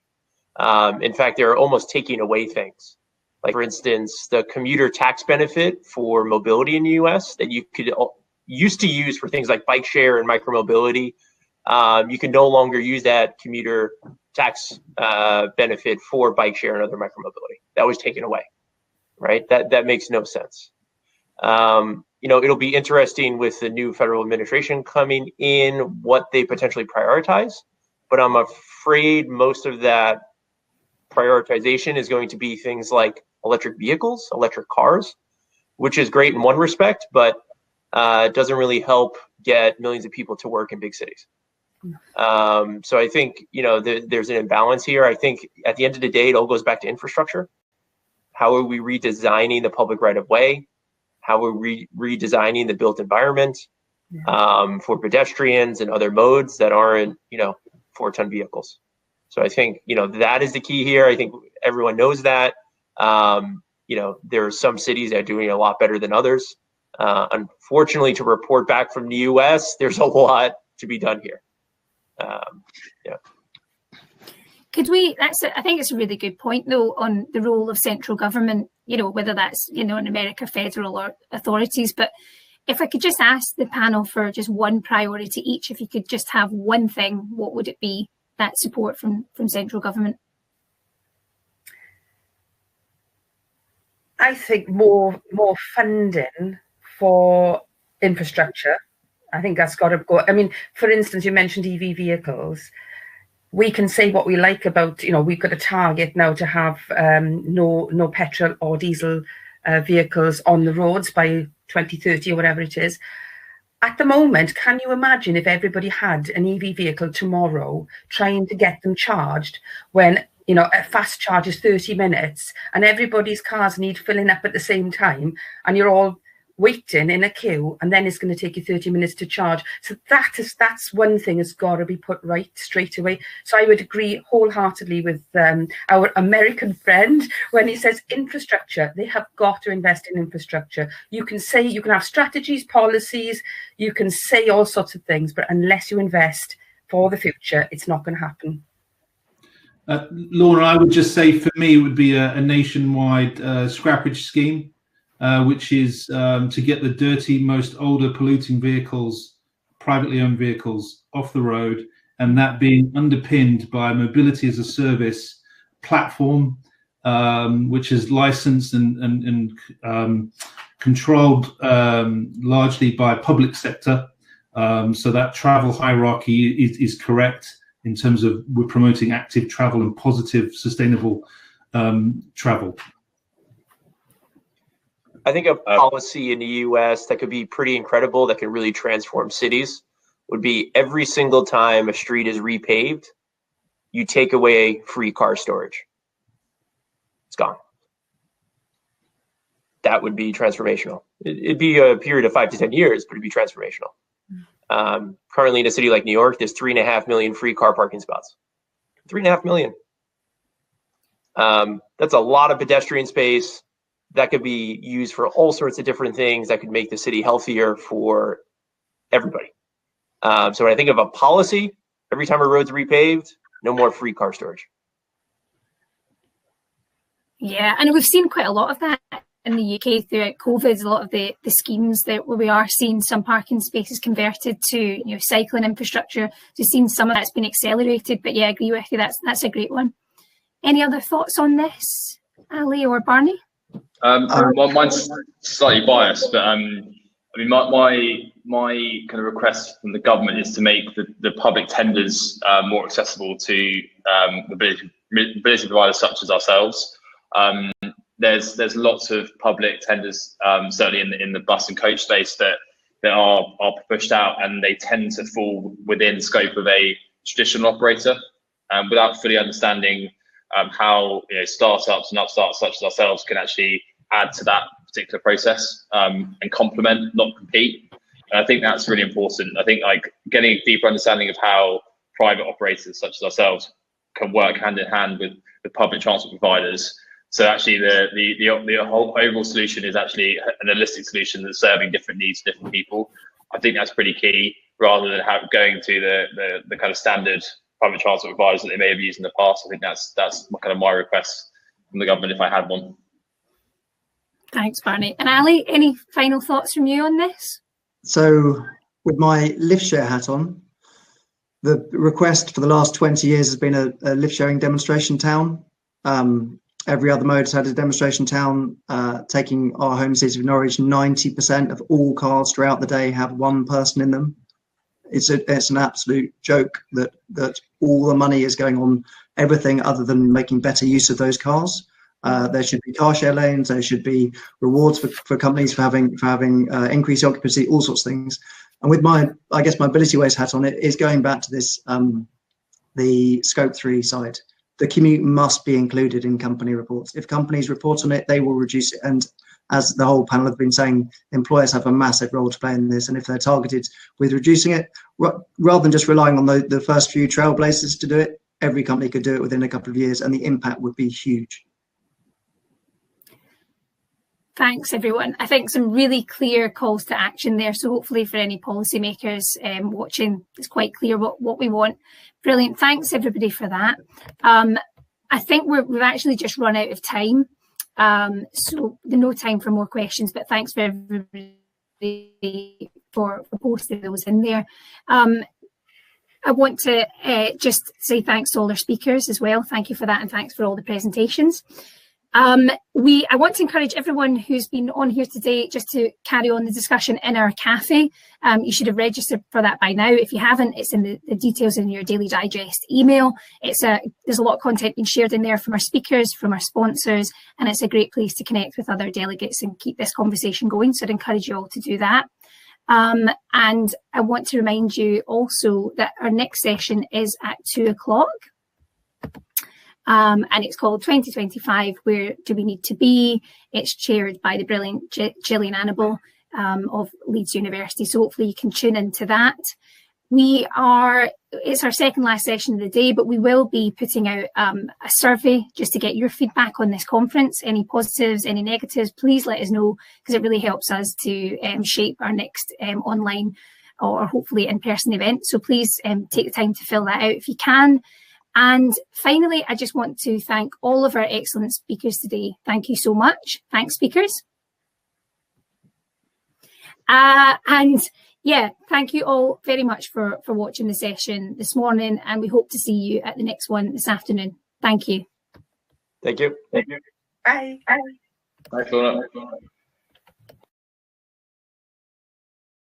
In fact, they're almost taking away things. Like, for instance, the commuter tax benefit for mobility in the US that you used to use for things like bike share and micromobility, you can no longer use that commuter tax benefit for bike share and other micromobility. That was taken away, right? That makes no sense. It'll be interesting with the new federal administration coming in, what they potentially prioritize, but I'm afraid most of that prioritization is going to be things like electric vehicles, electric cars, which is great in one respect, but it doesn't really help get millions of people to work in big cities. So I think, there's an imbalance here. I think at the end of the day, it all goes back to infrastructure. How are we redesigning the public right of way? How are we redesigning the built environment for pedestrians and other modes that aren't, 4-ton vehicles? So I think, that is the key here. I think everyone knows that. There are some cities that are doing a lot better than others. Unfortunately, to report back from the US, there's a lot to be done here. Could we, I think it's a really good point though, on the role of central government, whether that's, in America, federal or authorities. But if I could just ask the panel for just one priority each, if you could just have one thing, what would it be, that support from central government? I think more funding for infrastructure. I think that's got to go. I mean, for instance, you mentioned EV vehicles. We can say what we like about, we've got a target now to have no petrol or diesel vehicles on the roads by 2030 or whatever it is. At the moment, can you imagine if everybody had an EV vehicle tomorrow, trying to get them charged when, a fast charge is 30 minutes and everybody's cars need filling up at the same time and you're all waiting in a queue, and then it's going to take you 30 minutes to charge. So that's one thing that's got to be put right straight away. So I would agree wholeheartedly with our American friend when he says infrastructure. They have got to invest in infrastructure. You can have strategies, policies, you can say all sorts of things, but unless you invest for the future, it's not going to happen. Laura, I would just say for me, it would be a nationwide scrappage scheme. Which is to get the dirty, most older polluting vehicles, privately owned vehicles, off the road, and that being underpinned by a mobility as a service platform, which is licensed and controlled largely by public sector. So that travel hierarchy is correct in terms of we're promoting active travel and positive, sustainable travel. I think a policy in the US that could be pretty incredible, that could really transform cities, would be every single time a street is repaved, you take away free car storage. It's gone. That would be transformational. It'd be a period of 5 to 10 years, but it'd be transformational. Currently in a city like New York, there's 3.5 million free car parking spots. 3.5 million. That's a lot of pedestrian space. That could be used for all sorts of different things that could make the city healthier for everybody. So when I think of a policy, every time a road's repaved, no more free car storage. Yeah, and we've seen quite a lot of that in the UK throughout COVID. A lot of the schemes that we are seeing some parking spaces converted to cycling infrastructure. We've seen some of that's been accelerated, but yeah, I agree with you. That's a great one. Any other thoughts on this, Ali or Barney? Well, mine's slightly biased, but my kind of request from the government is to make the public tenders more accessible to mobility providers such as ourselves. There's lots of public tenders, certainly in the bus and coach space, that that are pushed out, and they tend to fall within scope of a traditional operator, without fully understanding how startups and upstarts such as ourselves can actually add to that particular process, and complement, not compete. And I think that's really important. I think like getting a deeper understanding of how private operators such as ourselves can work hand in hand with the public transport providers. So actually the whole overall solution is actually an holistic solution that's serving different needs to different people. I think that's pretty key, rather than going to the kind of standard public transport providers that they may have used in the past. I think that's kind of my request from the government if I had one. Thanks, Barney. And Ali, any final thoughts from you on this? So with my lift share hat on, the request for the last 20 years has been a lift sharing demonstration town. Every other mode has had a demonstration town. Taking our home city of Norwich, 90% of all cars throughout the day have one person in them. It's an absolute joke that all the money is going on everything other than making better use of those cars. There should be car share lanes. There should be rewards for companies for having increased occupancy, all sorts of things. And with my mobility waste hat on, it is going back to this, the scope 3 side. The commute must be included in company reports. If companies report on it, they will reduce it. And as the whole panel have been saying, employers have a massive role to play in this. And if they're targeted with reducing it, rather than just relying on the first few trailblazers to do it, every company could do it within a couple of years, and the impact would be huge. Thanks, everyone. I think some really clear calls to action there. So hopefully for any policymakers watching, it's quite clear what we want. Brilliant. Thanks, everybody, for that. I think we've actually just run out of time. So there's no time for more questions, but thanks for everybody for posting those in there. I want to just say thanks to all our speakers as well. Thank you for that, and thanks for all the presentations. I want to encourage everyone who's been on here today just to carry on the discussion in our cafe. You should have registered for that by now. If you haven't, it's in the details in your Daily Digest email. There's a lot of content being shared in there from our speakers, from our sponsors, and it's a great place to connect with other delegates and keep this conversation going. So I'd encourage you all to do that. And I want to remind you also that our next session is at 2 o'clock. And it's called 2025, Where Do We Need to Be? It's chaired by the brilliant Gillian Annable of Leeds University. So hopefully you can tune into that. It's our second last session of the day, but we will be putting out a survey just to get your feedback on this conference. Any positives, any negatives, please let us know, because it really helps us to shape our next online or hopefully in-person event. So please take the time to fill that out if you can. And finally, I just want to thank all of our excellent speakers today. Thank you so much. Thanks, speakers. And yeah, thank you all very much for watching the session this morning, and we hope to see you at the next one this afternoon. Thank you. Thank you. Bye. Bye, Fiona.